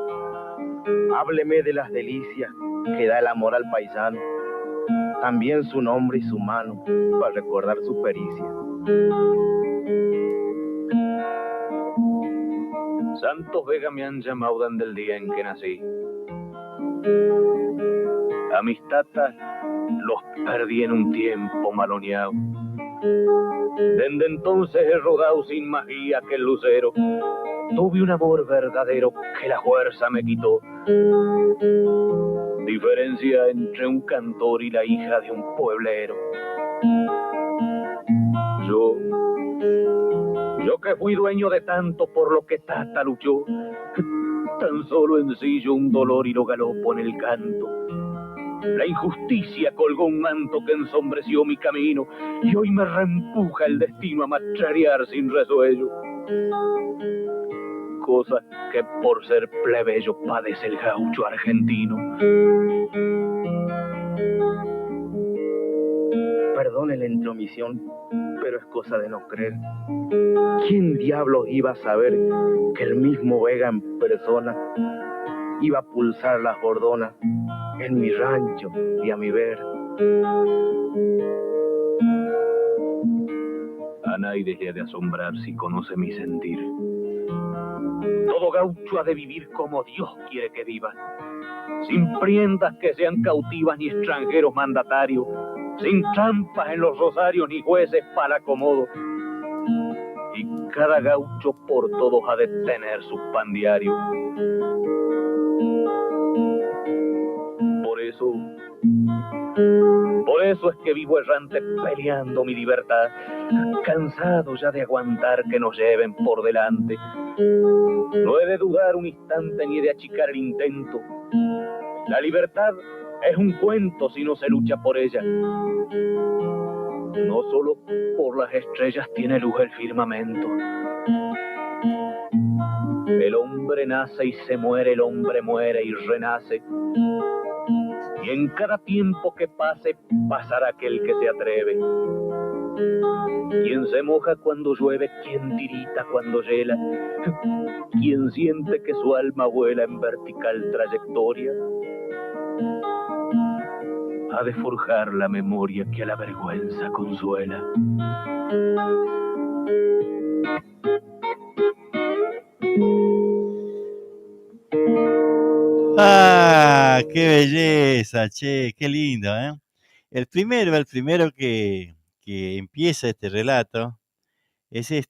Q: Hábleme de las delicias que da el amor al paisano, también su nombre y su mano, para recordar su pericia.
R: Santos Vega me han llamado desde el día en que nací. A mis tatas los perdí en un tiempo maloneado. Desde entonces he rodado sin más guía que el lucero. Tuve un amor verdadero que la fuerza me quitó. Diferencia entre un cantor y la hija de un pueblero. Yo que fui dueño de tanto por lo que Tata luchó, tan solo ensillo un dolor y lo galopo en el canto. La injusticia colgó un manto que ensombreció mi camino y hoy me reempuja el destino a matrarear sin resuello. Cosas que por ser plebeyo padece el gaucho argentino.
Q: Perdone la intromisión, pero es cosa de no creer. ¿Quién diablos iba a saber que el mismo Vega en persona iba a pulsar las bordonas en mi rancho y a mi ver?
R: A nadie le ha de asombrar si conoce mi sentir. Todo gaucho ha de vivir como Dios quiere que viva, sin prendas que sean cautivas ni extranjeros mandatarios, sin trampas en los rosarios ni jueces para acomodo. Y cada gaucho por todos ha de tener su pan diario. Por eso es que vivo errante peleando mi libertad, cansado ya de aguantar que nos lleven por delante. No he de dudar un instante ni de achicar el intento. La libertad es un cuento si no se lucha por ella. No solo por las estrellas tiene luz el firmamento. El hombre nace y se muere, el hombre muere y renace. Y en cada tiempo que pase, pasará aquel que se atreve. Quien se moja cuando llueve, quien tirita cuando hiela, quien siente que su alma vuela en vertical trayectoria, ha de forjar la memoria que a la vergüenza consuela.
E: ¡Ah! ¡Qué belleza, che! ¡Qué lindo, eh! El primero que empieza este relato es el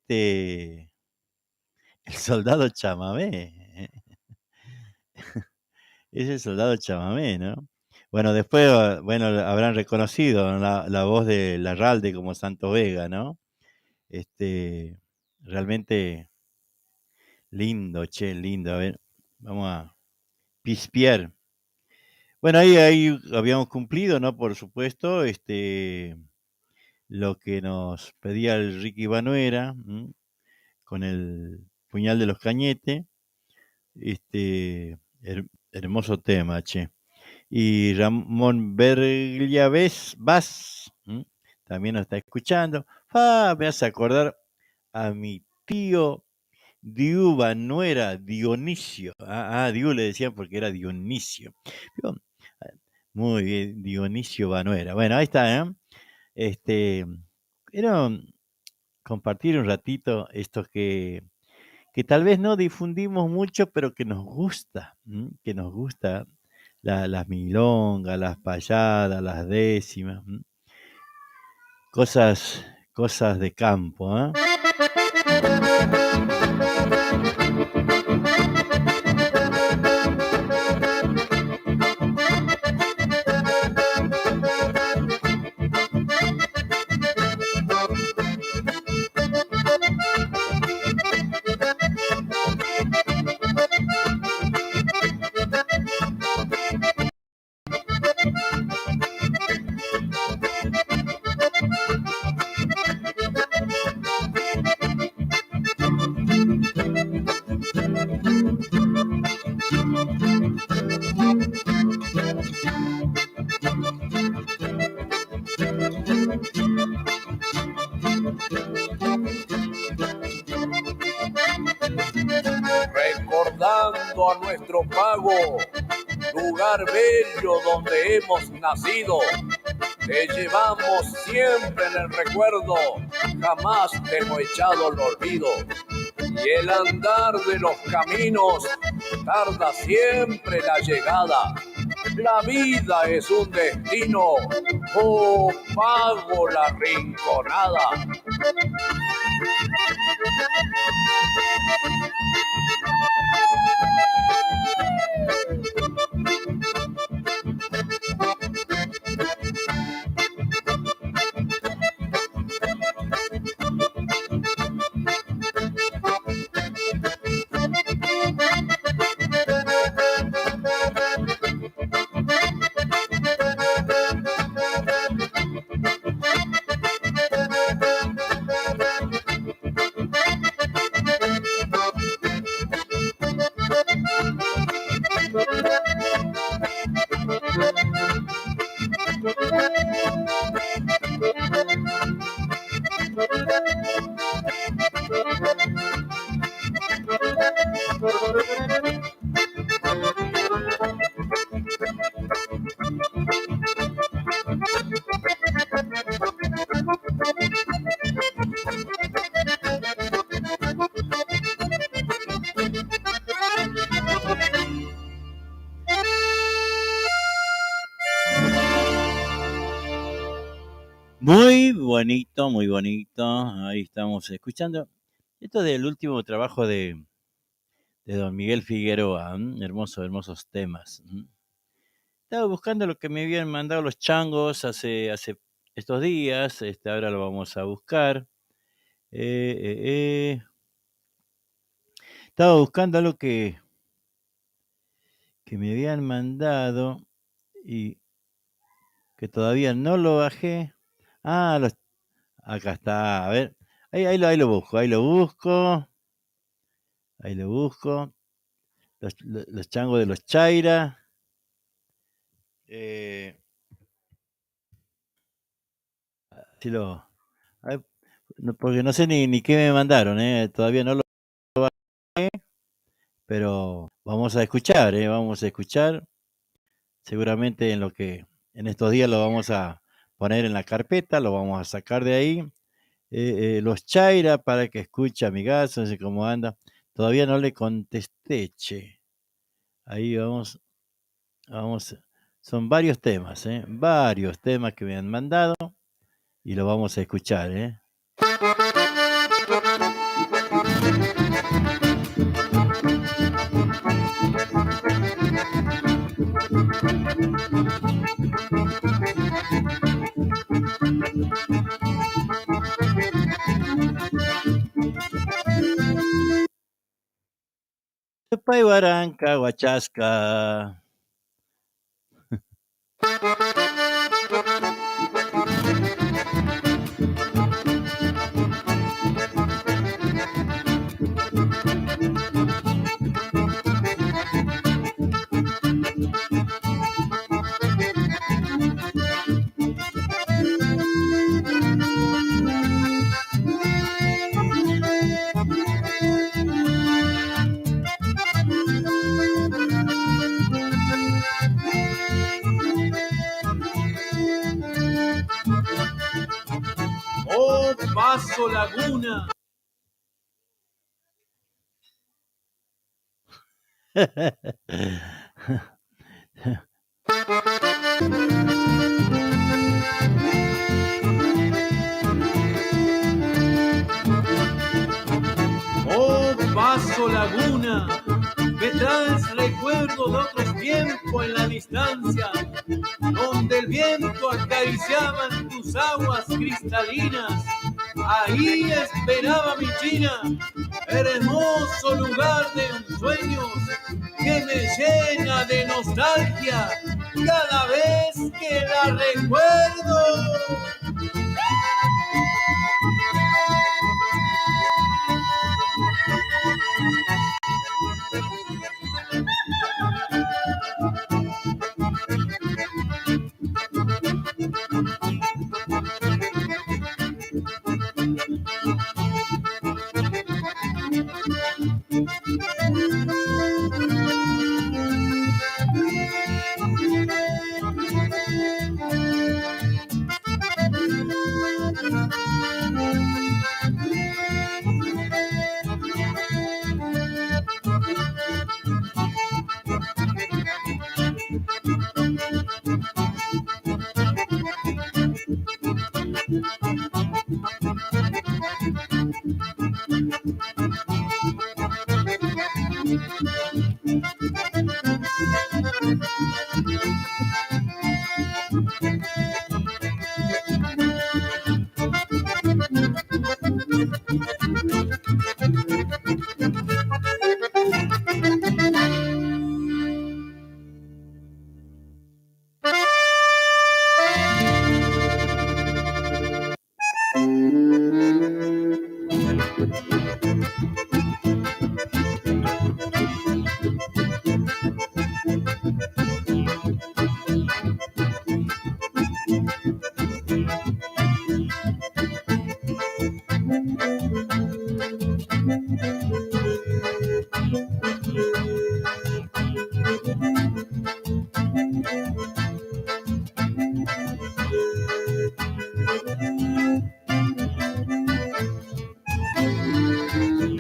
E: soldado Chamamé. Es el soldado Chamamé, ¿no? Bueno, después, habrán reconocido la voz de Larralde como Santos Vega, ¿no? Realmente lindo, che, lindo. A ver, vamos a pispear Bueno, ahí habíamos cumplido, ¿no? Por supuesto, lo que nos pedía el Ricky Banuera, con el puñal de los cañetes. Hermoso tema, che. Y Ramón Berglia Vaz también nos está escuchando. Me hace acordar a mi tío Diu Banuera, Dionisio. Diu le decían porque era Dionisio. Pero, muy bien, Dionisio Banuera. Bueno, ahí está, ¿eh? Quiero compartir un ratito esto que tal vez no difundimos mucho, pero que nos gusta, que nos gusta las milongas, las payadas, las décimas, cosas de campo, ¿eh?
S: Recordando a nuestro pago, lugar bello donde hemos nacido, te llevamos siempre en el recuerdo, jamás te hemos echado el olvido. Y el andar de los caminos tarda siempre la llegada. La vida es un destino, oh pago la rinconada. Muy bonito. Ahí estamos escuchando. Esto es del último trabajo de don Miguel Figueroa. Hermosos temas. Estaba buscando lo que me habían mandado los changos hace estos días. Ahora lo vamos a buscar. Estaba buscando algo que me habían mandado y que todavía no lo bajé. Acá está, a ver. Ahí lo busco. Los changos de los Chaira. Porque no sé ni qué me mandaron, todavía no lo bajé, pero vamos a escuchar, seguramente en estos días lo vamos a poner en la carpeta, lo vamos a sacar de ahí, los Chaira para que escuche amigazo, no sé cómo anda, todavía no le contesté, che, ahí vamos, son varios temas que me han mandado y lo vamos a escuchar, Paibaranca, Huachasca.
L: paso Laguna. Oh, paso Laguna, me traes recuerdos de otros tiempos en la distancia, donde el viento acariciaba en tus aguas cristalinas. Ahí esperaba mi China, hermoso lugar de ensueños que me llena de nostalgia cada vez que la recuerdo.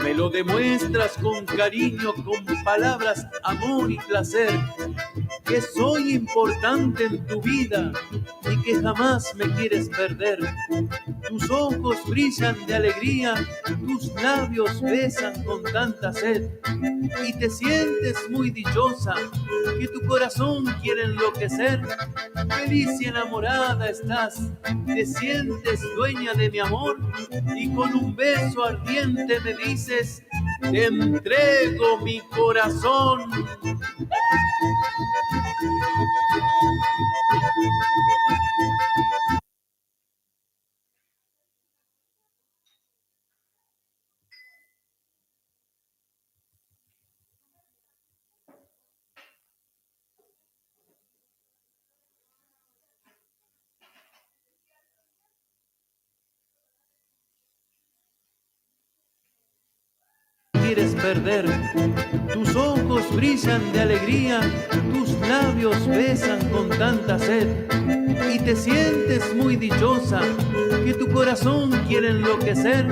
L: Me lo demuestras con cariño, con palabras, amor y placer, que soy importante en tu vida y que jamás me quieres perder. Tus ojos brillan de alegría, tus labios besan con tanta sed y te sientes muy dichosa, que tu corazón quiere enloquecer. Feliz y enamorada estás, te sientes dueña de mi amor y con un beso ardiente me dices: te entrego mi corazón. Quieres perder, tus ojos brillan de alegría, tus labios besan con tanta sed y te sientes muy dichosa, que tu corazón quiere enloquecer.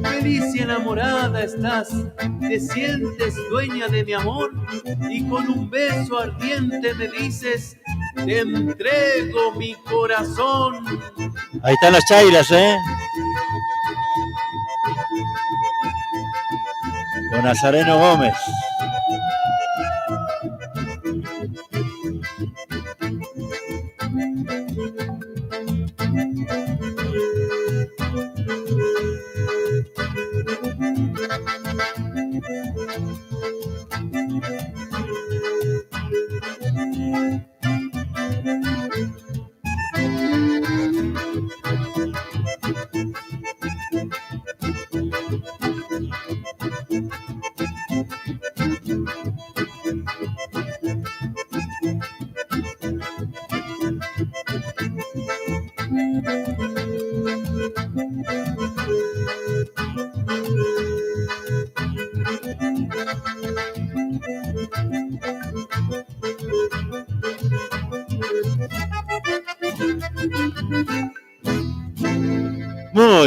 L: Feliz y enamorada estás, te sientes dueña de mi amor y con un beso ardiente me dices: te entrego mi corazón.
E: Ahí están las chairas, ¿eh? Con Nazareno Gómez.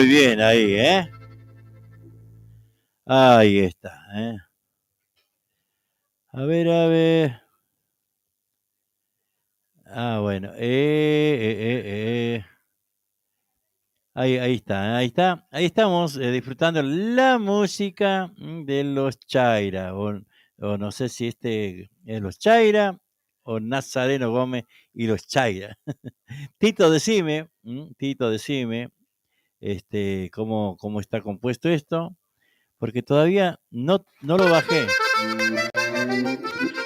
E: Muy bien, ahí, ¿eh? Ahí está, ¿eh? A ver, a ver. Ah, bueno. Ahí está, ahí está. Ahí estamos disfrutando la música de los Chaira. O no sé si este es los Chaira o Nazareno Gómez y los Chaira. Tito, decime, cómo está compuesto esto, porque todavía no lo bajé.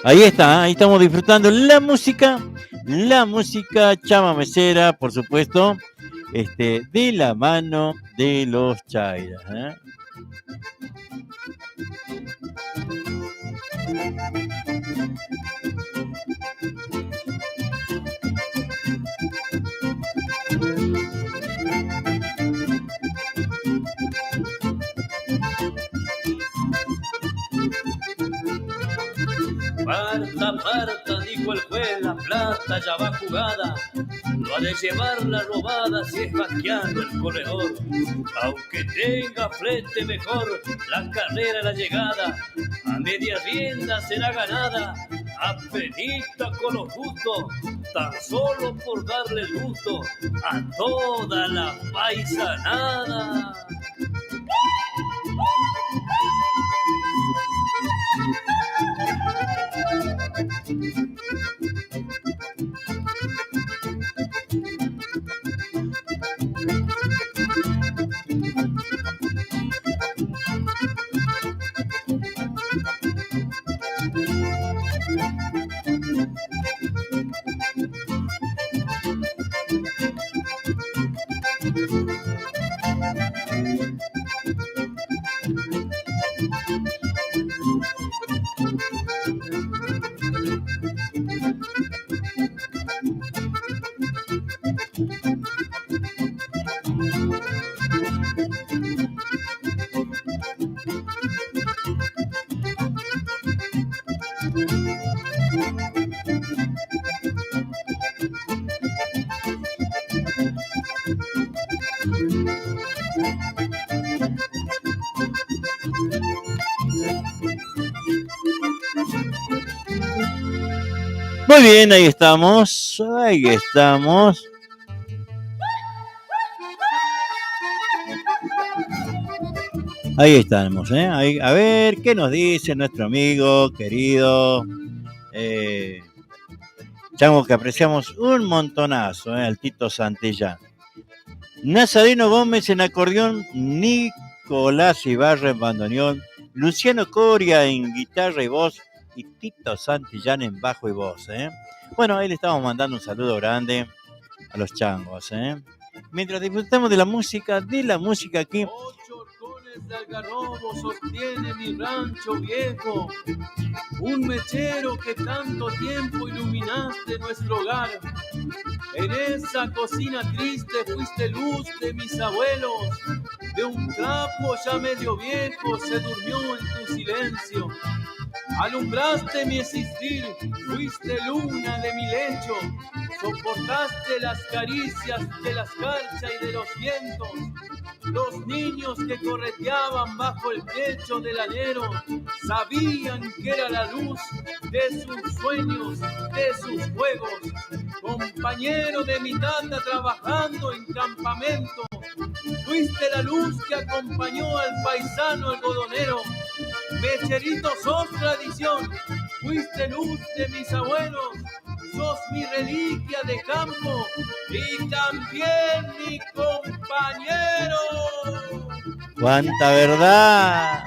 E: Ahí está, ahí estamos disfrutando la música chamamecera, por supuesto, de la mano de los Chaira, ¿eh?
T: Parta, parta, dijo el juez, la plata ya va jugada, no ha de llevar la robada si es vaqueando el corredor. Aunque tenga flete mejor, la carrera, la llegada, a media rienda será ganada, apenita con lo justo, tan solo por darle el gusto a toda la paisanada.
E: Muy bien, ahí estamos, ahí estamos. Ahí estamos, ¿eh? Ahí, a ver, ¿qué nos dice nuestro amigo querido chango que apreciamos un montonazo, al Tito Santillán? Nazareno Gómez en acordeón, Nicolás Ibarra en bandoneón, Luciano Coria en guitarra y voz y Tito Santillán en bajo y voz, ¿eh? Bueno, ahí le estamos mandando un saludo grande a los changos, ¿eh? Mientras disfrutamos de la música aquí.
L: De algarrobo sostiene mi rancho viejo, un mechero que tanto tiempo iluminaste nuestro hogar. En esa cocina triste fuiste luz de mis abuelos, de un trapo ya medio viejo se durmió en tu silencio. Alumbraste mi existir, fuiste luna de mi lecho, soportaste las caricias de la escarcha y de los vientos. Los niños que correteaban bajo el techo del alero sabían que era la luz de sus sueños, de sus juegos. Compañero de mi tata trabajando en campamento, fuiste la luz que acompañó al paisano algodonero. Mecherito, sos tradición, fuiste luz de mis abuelos, sos mi reliquia de campo y también mi compañero.
E: ¡Cuánta verdad!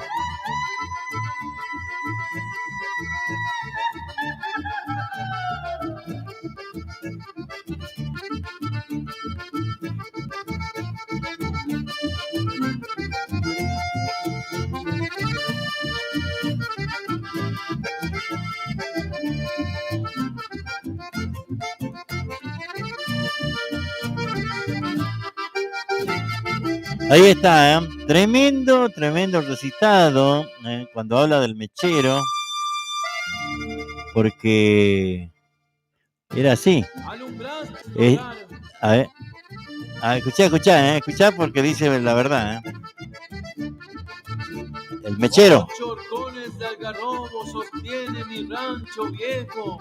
E: Ahí está, ¿eh? Tremendo recitado, cuando habla del mechero, porque era así. A ver. Escuchá porque dice la verdad. El mechero.
B: 8 horcones de algarrobo sostiene mi rancho viejo.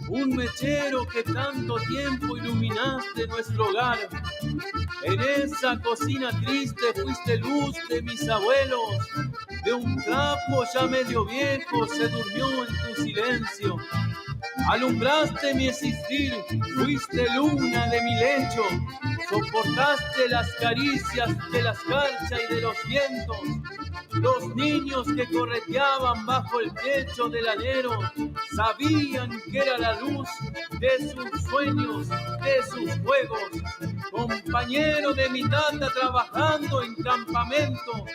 B: Un mechero que tanto tiempo iluminaste nuestro hogar. En esa cocina triste fuiste luz de mis abuelos. De un trapo ya medio viejo se durmió en tu silencio. Alumbraste mi existir, fuiste luna de mi lecho. Soportaste las caricias de la escarcha y de los vientos. Los niños que correteaban bajo el techo del alero sabían que era la luz de sus sueños, de sus juegos. Compañero de mi tata trabajando en campamento,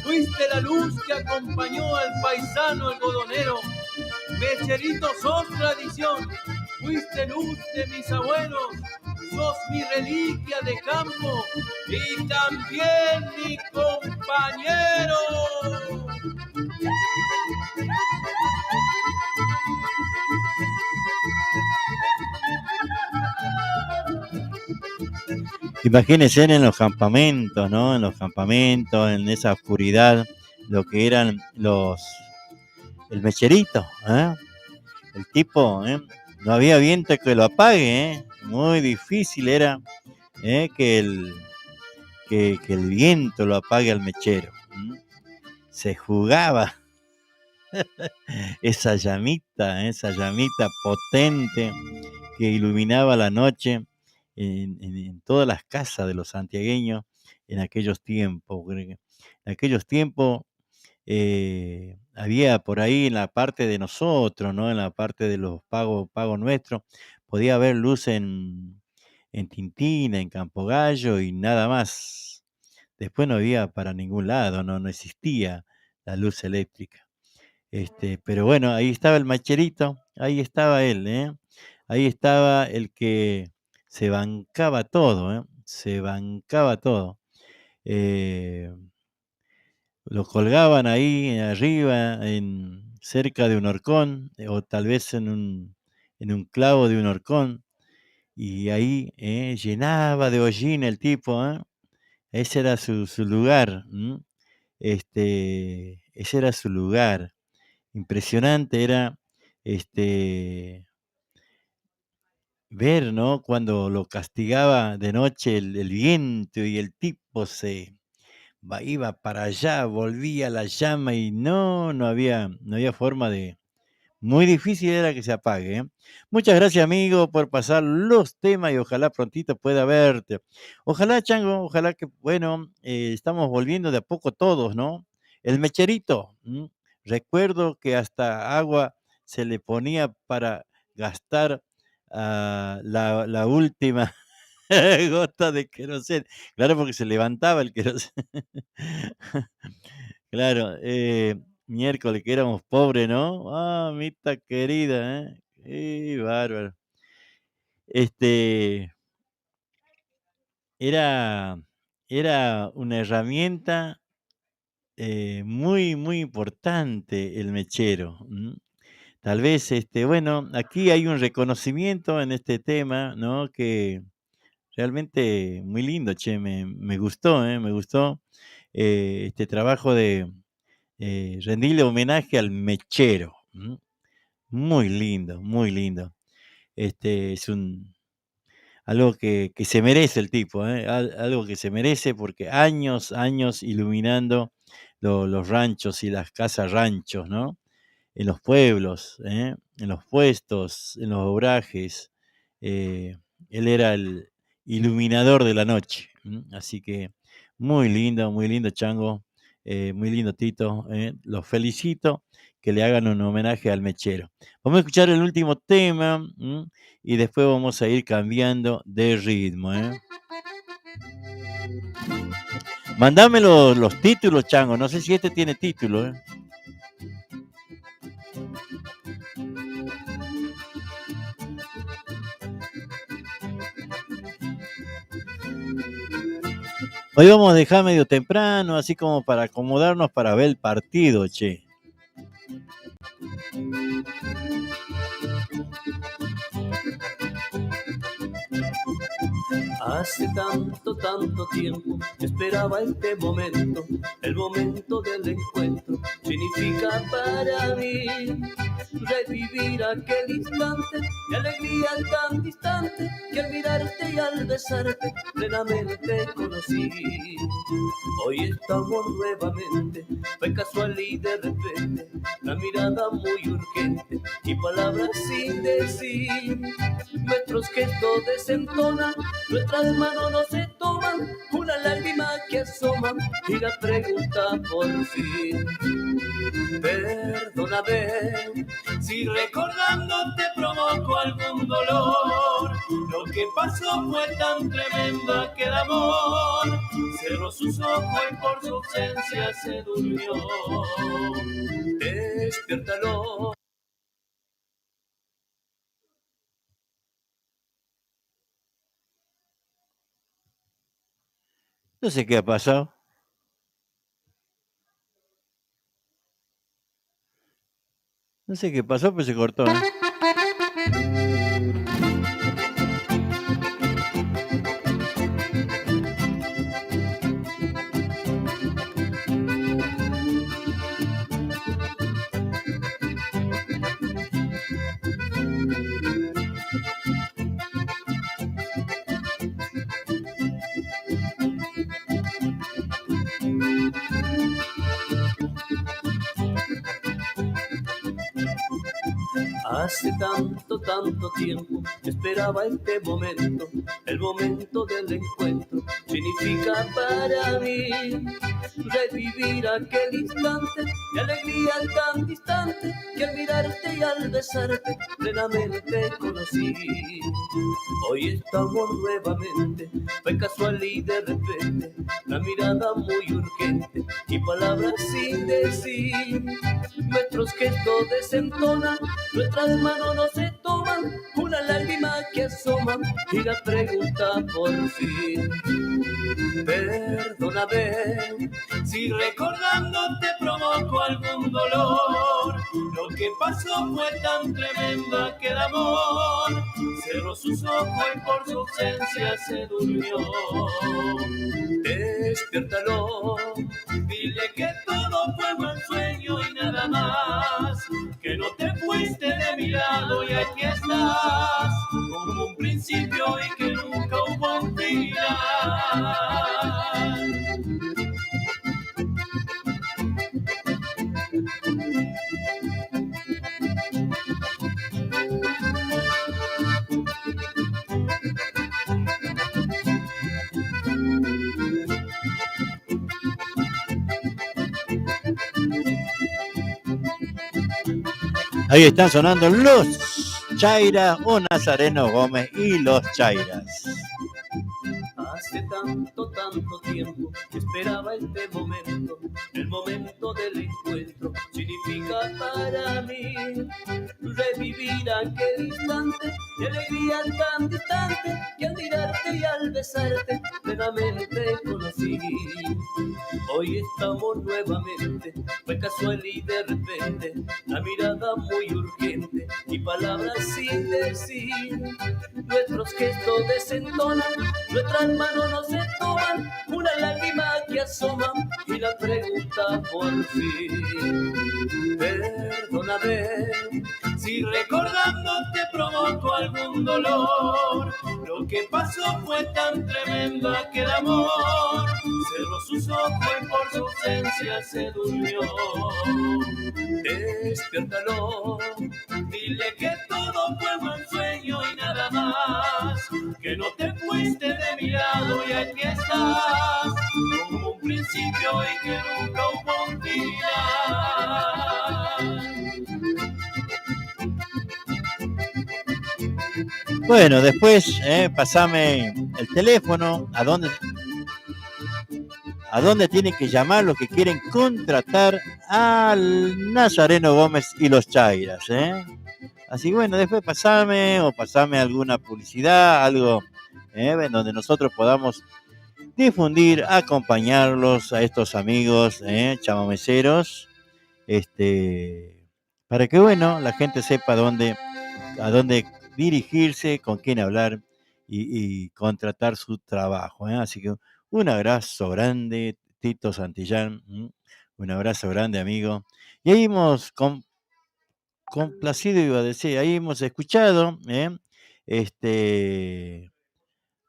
B: fuiste la luz que acompañó al paisano algodonero. Mecherito, sos tradición, fuiste luz de mis abuelos, sos mi reliquia de campo y también mi compañero.
E: Imagínense en los campamentos, ¿no? En los campamentos, en esa oscuridad, lo que eran el mecherito, ¿eh? El tipo, no había viento que lo apague, ¿eh? Muy difícil era que el viento lo apague al mechero. Se jugaba esa llamita potente que iluminaba la noche en todas las casas de los santiagueños en aquellos tiempos. En aquellos tiempos había por ahí en la parte de nosotros, ¿no? En la parte de los pagos nuestros, podía haber luz en Tintina, en Campo Gallo y nada más. Después no había para ningún lado, no existía la luz eléctrica. Pero bueno, ahí estaba el macherito, ahí estaba él, ahí estaba el que se bancaba todo, se bancaba todo. Lo colgaban ahí arriba, cerca de un horcón, o tal vez en un clavo de un horcón, y ahí llenaba de hollín el tipo, ese era su lugar, ese era su lugar. Impresionante era ver, ¿no? Cuando lo castigaba de noche el viento y el tipo iba para allá, volvía la llama y no había forma de... Muy difícil era que se apague, ¿eh? Muchas gracias, amigo, por pasar los temas y ojalá prontito pueda verte. Ojalá, Chango, ojalá que, bueno, estamos volviendo de a poco todos, ¿no? El mecherito, recuerdo que hasta agua se le ponía para gastar la última gota de queroseno. Claro, porque se levantaba el queroseno. Claro, miércoles que éramos pobres, ¿no? Ah, mita querida, ¿eh? Qué bárbaro. Era una herramienta muy, muy importante el mechero. Tal vez, bueno, aquí hay un reconocimiento en este tema, ¿no? Que realmente muy lindo, che, me gustó, me gustó este trabajo de rendirle homenaje al mechero. Muy lindo, muy lindo. Es algo que se merece el tipo, algo que se merece porque años iluminando los ranchos y las casas ranchos, ¿no? En los pueblos, en los puestos, en los obrajes. Él era el iluminador de la noche. Así que muy lindo, Chango. Muy lindo, Tito. Los felicito. Que le hagan un homenaje al mechero. Vamos a escuchar el último tema y después vamos a ir cambiando de ritmo. Mandame los títulos, Chango. No sé si este tiene título. Hoy vamos a dejar medio temprano, así como para acomodarnos para ver el partido, che.
T: Hace tanto, tanto tiempo esperaba este momento, el momento del encuentro. Significa para mí revivir aquel instante de alegría tan distante que al mirarte y al besarte plenamente conocí. Hoy estamos nuevamente, fue casual y de repente, la mirada muy urgente y palabras sin decir. Nuestros gestos desentonan, nuestras manos no se toman, una lágrima que asoma y la pregunta por fin. Perdóname si recordando te provoco algún dolor. Lo que pasó fue tan tremendo aquel amor. Cerró sus ojos y por su ausencia se durmió. Despiértalo.
E: No sé qué ha pasado. No sé qué pasó, pero se cortó, ¿eh?
T: Hace tanto, tanto tiempo esperaba este momento, el momento del encuentro. Significa para mí revivir aquel instante de alegría tan distante que al mirarte y al besarte plenamente conocí. Hoy estamos nuevamente, fue casual y de repente, la mirada muy urgente y palabras sin decir. Nuestros gestos desentonan, nuestras manos no se toman, una lágrima que asoma y la pregunta por fin. Perdóname si recordando te provoco algún dolor. Lo que pasó fue tan tremendo aquel amor. Cerró sus ojos y por su ausencia se durmió. Despiértalo, dile que todo fue mal sueño y nada más, que no te fuiste de mi lado y aquí estás, como un principio y que nunca hubo un final.
E: Ahí están sonando los Chairas o Nazareno Gómez y los Chairas.
T: Hace tanto, tanto tiempo que esperaba este momento, el momento del encuentro. Significa para mí revivir aquel instante de alegría tan distante que al mirarte y al besarte plenamente conocí. Hoy estamos nuevamente, fue casual y de repente, la mirada muy urgente y palabras sin decir. Nuestros gestos desentonan, nuestras manos no se toman, una lágrima que asoma y la pregunta por fin. Perdóname si recordando te provoco algún dolor. Lo que pasó fue tan tremendo aquel amor. Cerró sus ojos y por su ausencia se durmió. Despiértalo, dile que todo fue buen sueño y nada más, que no te fuiste de mi lado y aquí estás, como un principio y que nunca hubo un final.
E: Bueno, después pasame el teléfono, a dónde tienen que llamar los que quieren contratar al Nazareno Gómez y los Chairas, Así que bueno, después pasame alguna publicidad, algo en donde nosotros podamos difundir, acompañarlos a estos amigos chamameceros, para que bueno, la gente sepa a dónde dirigirse, con quién hablar y contratar su trabajo. Así que un abrazo grande, Tito Santillán. Un abrazo grande, amigo. Y ahí hemos complacido, iba a decir, ahí hemos escuchado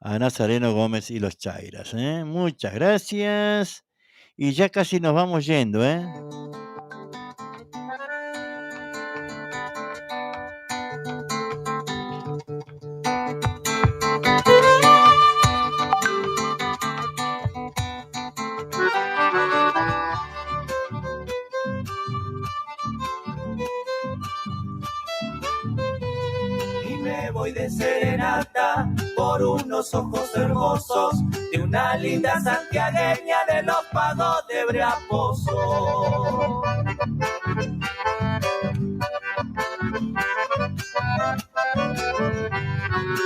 E: a Nazareno Gómez y los Chairas. Muchas gracias. Y ya casi nos vamos yendo,
A: Y me voy de serenata por unos ojos hermosos de una linda santiagueña de los pagos de Breaposo.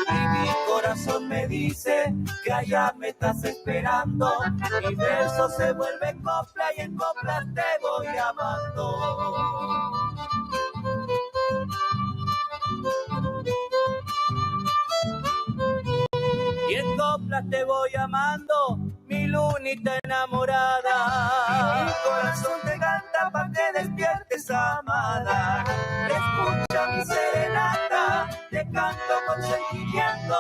A: Y mi corazón me dice que allá me estás esperando. Mi verso se vuelve copla y en copla te voy amando. Y en coplas te voy amando, mi lunita enamorada. Y mi corazón te canta pa' que despiertes, amada. Escucha mi serenata, te canto con sentimiento.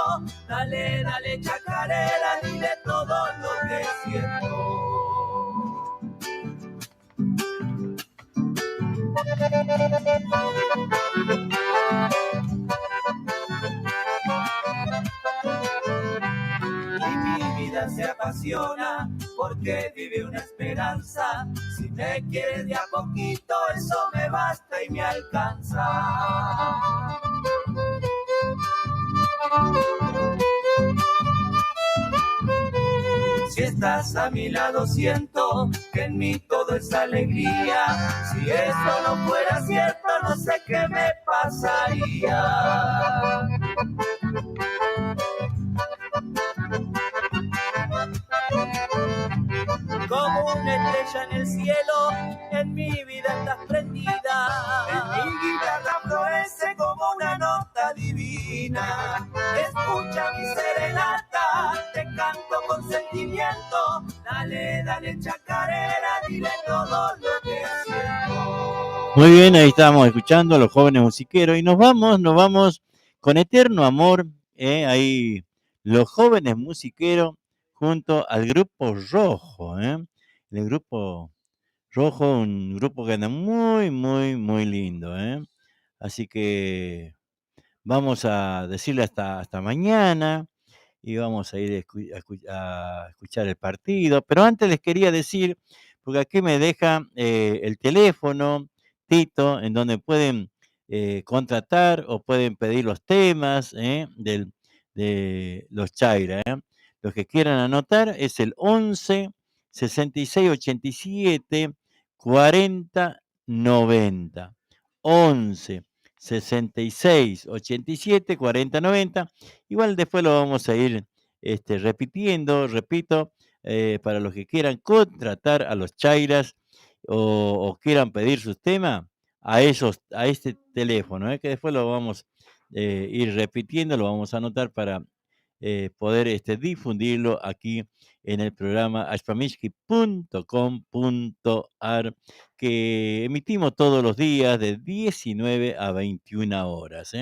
A: Dale, dale chacarera, dile todo lo que siento. Y mi vida se apasiona porque vive una esperanza. Si me quieres de a poquito, eso me basta y me alcanza. Si estás a mi lado siento que en mí todo es alegría. Si esto no fuera cierto no sé qué me pasaría. Como una estrella en el cielo, en mi vida estás prendida. En mi guitarra florece como una nota divina. Escucha mi serenata, te canto con sentimiento. Dale, dale chacarera, dile todo lo que siento.
E: Muy bien, ahí estamos escuchando a los jóvenes musiqueros y nos vamos con Eterno Amor, ahí los jóvenes musiqueros junto al grupo Rojo, el grupo Rojo, un grupo que anda muy, muy, muy lindo, así que vamos a decirle hasta mañana y vamos a ir a escuchar el partido, pero antes les quería decir, porque aquí me deja el teléfono, Tito, en donde pueden contratar o pueden pedir los temas de los Chaira. Los que quieran anotar es el 11 66 87 40 90. 11 66 87 40 90. Igual después lo vamos a ir repitiendo, repito, para los que quieran contratar a los Chairas o quieran pedir sus temas a este teléfono, que después lo vamos a ir repitiendo, lo vamos a anotar para poder difundirlo aquí en el programa ashpamishki.com.ar, que emitimos todos los días de 19 a 21 horas.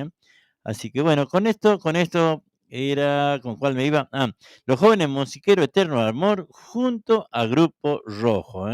E: Así que bueno, con esto era, ¿con cuál me iba? Los jóvenes musiqueros Eterno Amor junto a Grupo Rojo.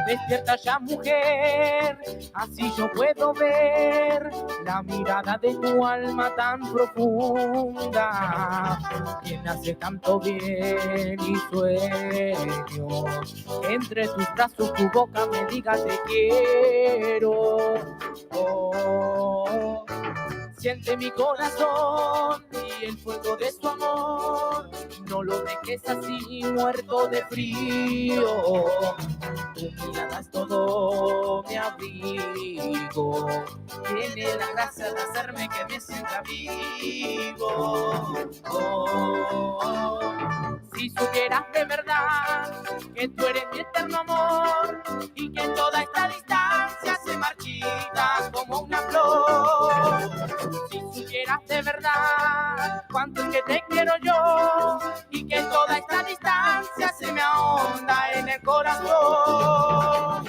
A: Despierta ya, mujer, así yo puedo ver la mirada de tu alma tan profunda, que me hace tanto bien y sueño. Entre tus brazos, tu boca me diga te quiero. Oh, siente mi corazón
N: y el fuego de tu amor no lo dejes así muerto de frío. Tu mirada es todo mi abrigo, tiene la gracia de hacerme que me sienta vivo. Si supieras de verdad que tú eres mi eterno amor y que en toda esta distancia se marchita como una flor. Si supieras de verdad cuánto es que te quiero yo y que en toda esta distancia se me ahonda en el corazón.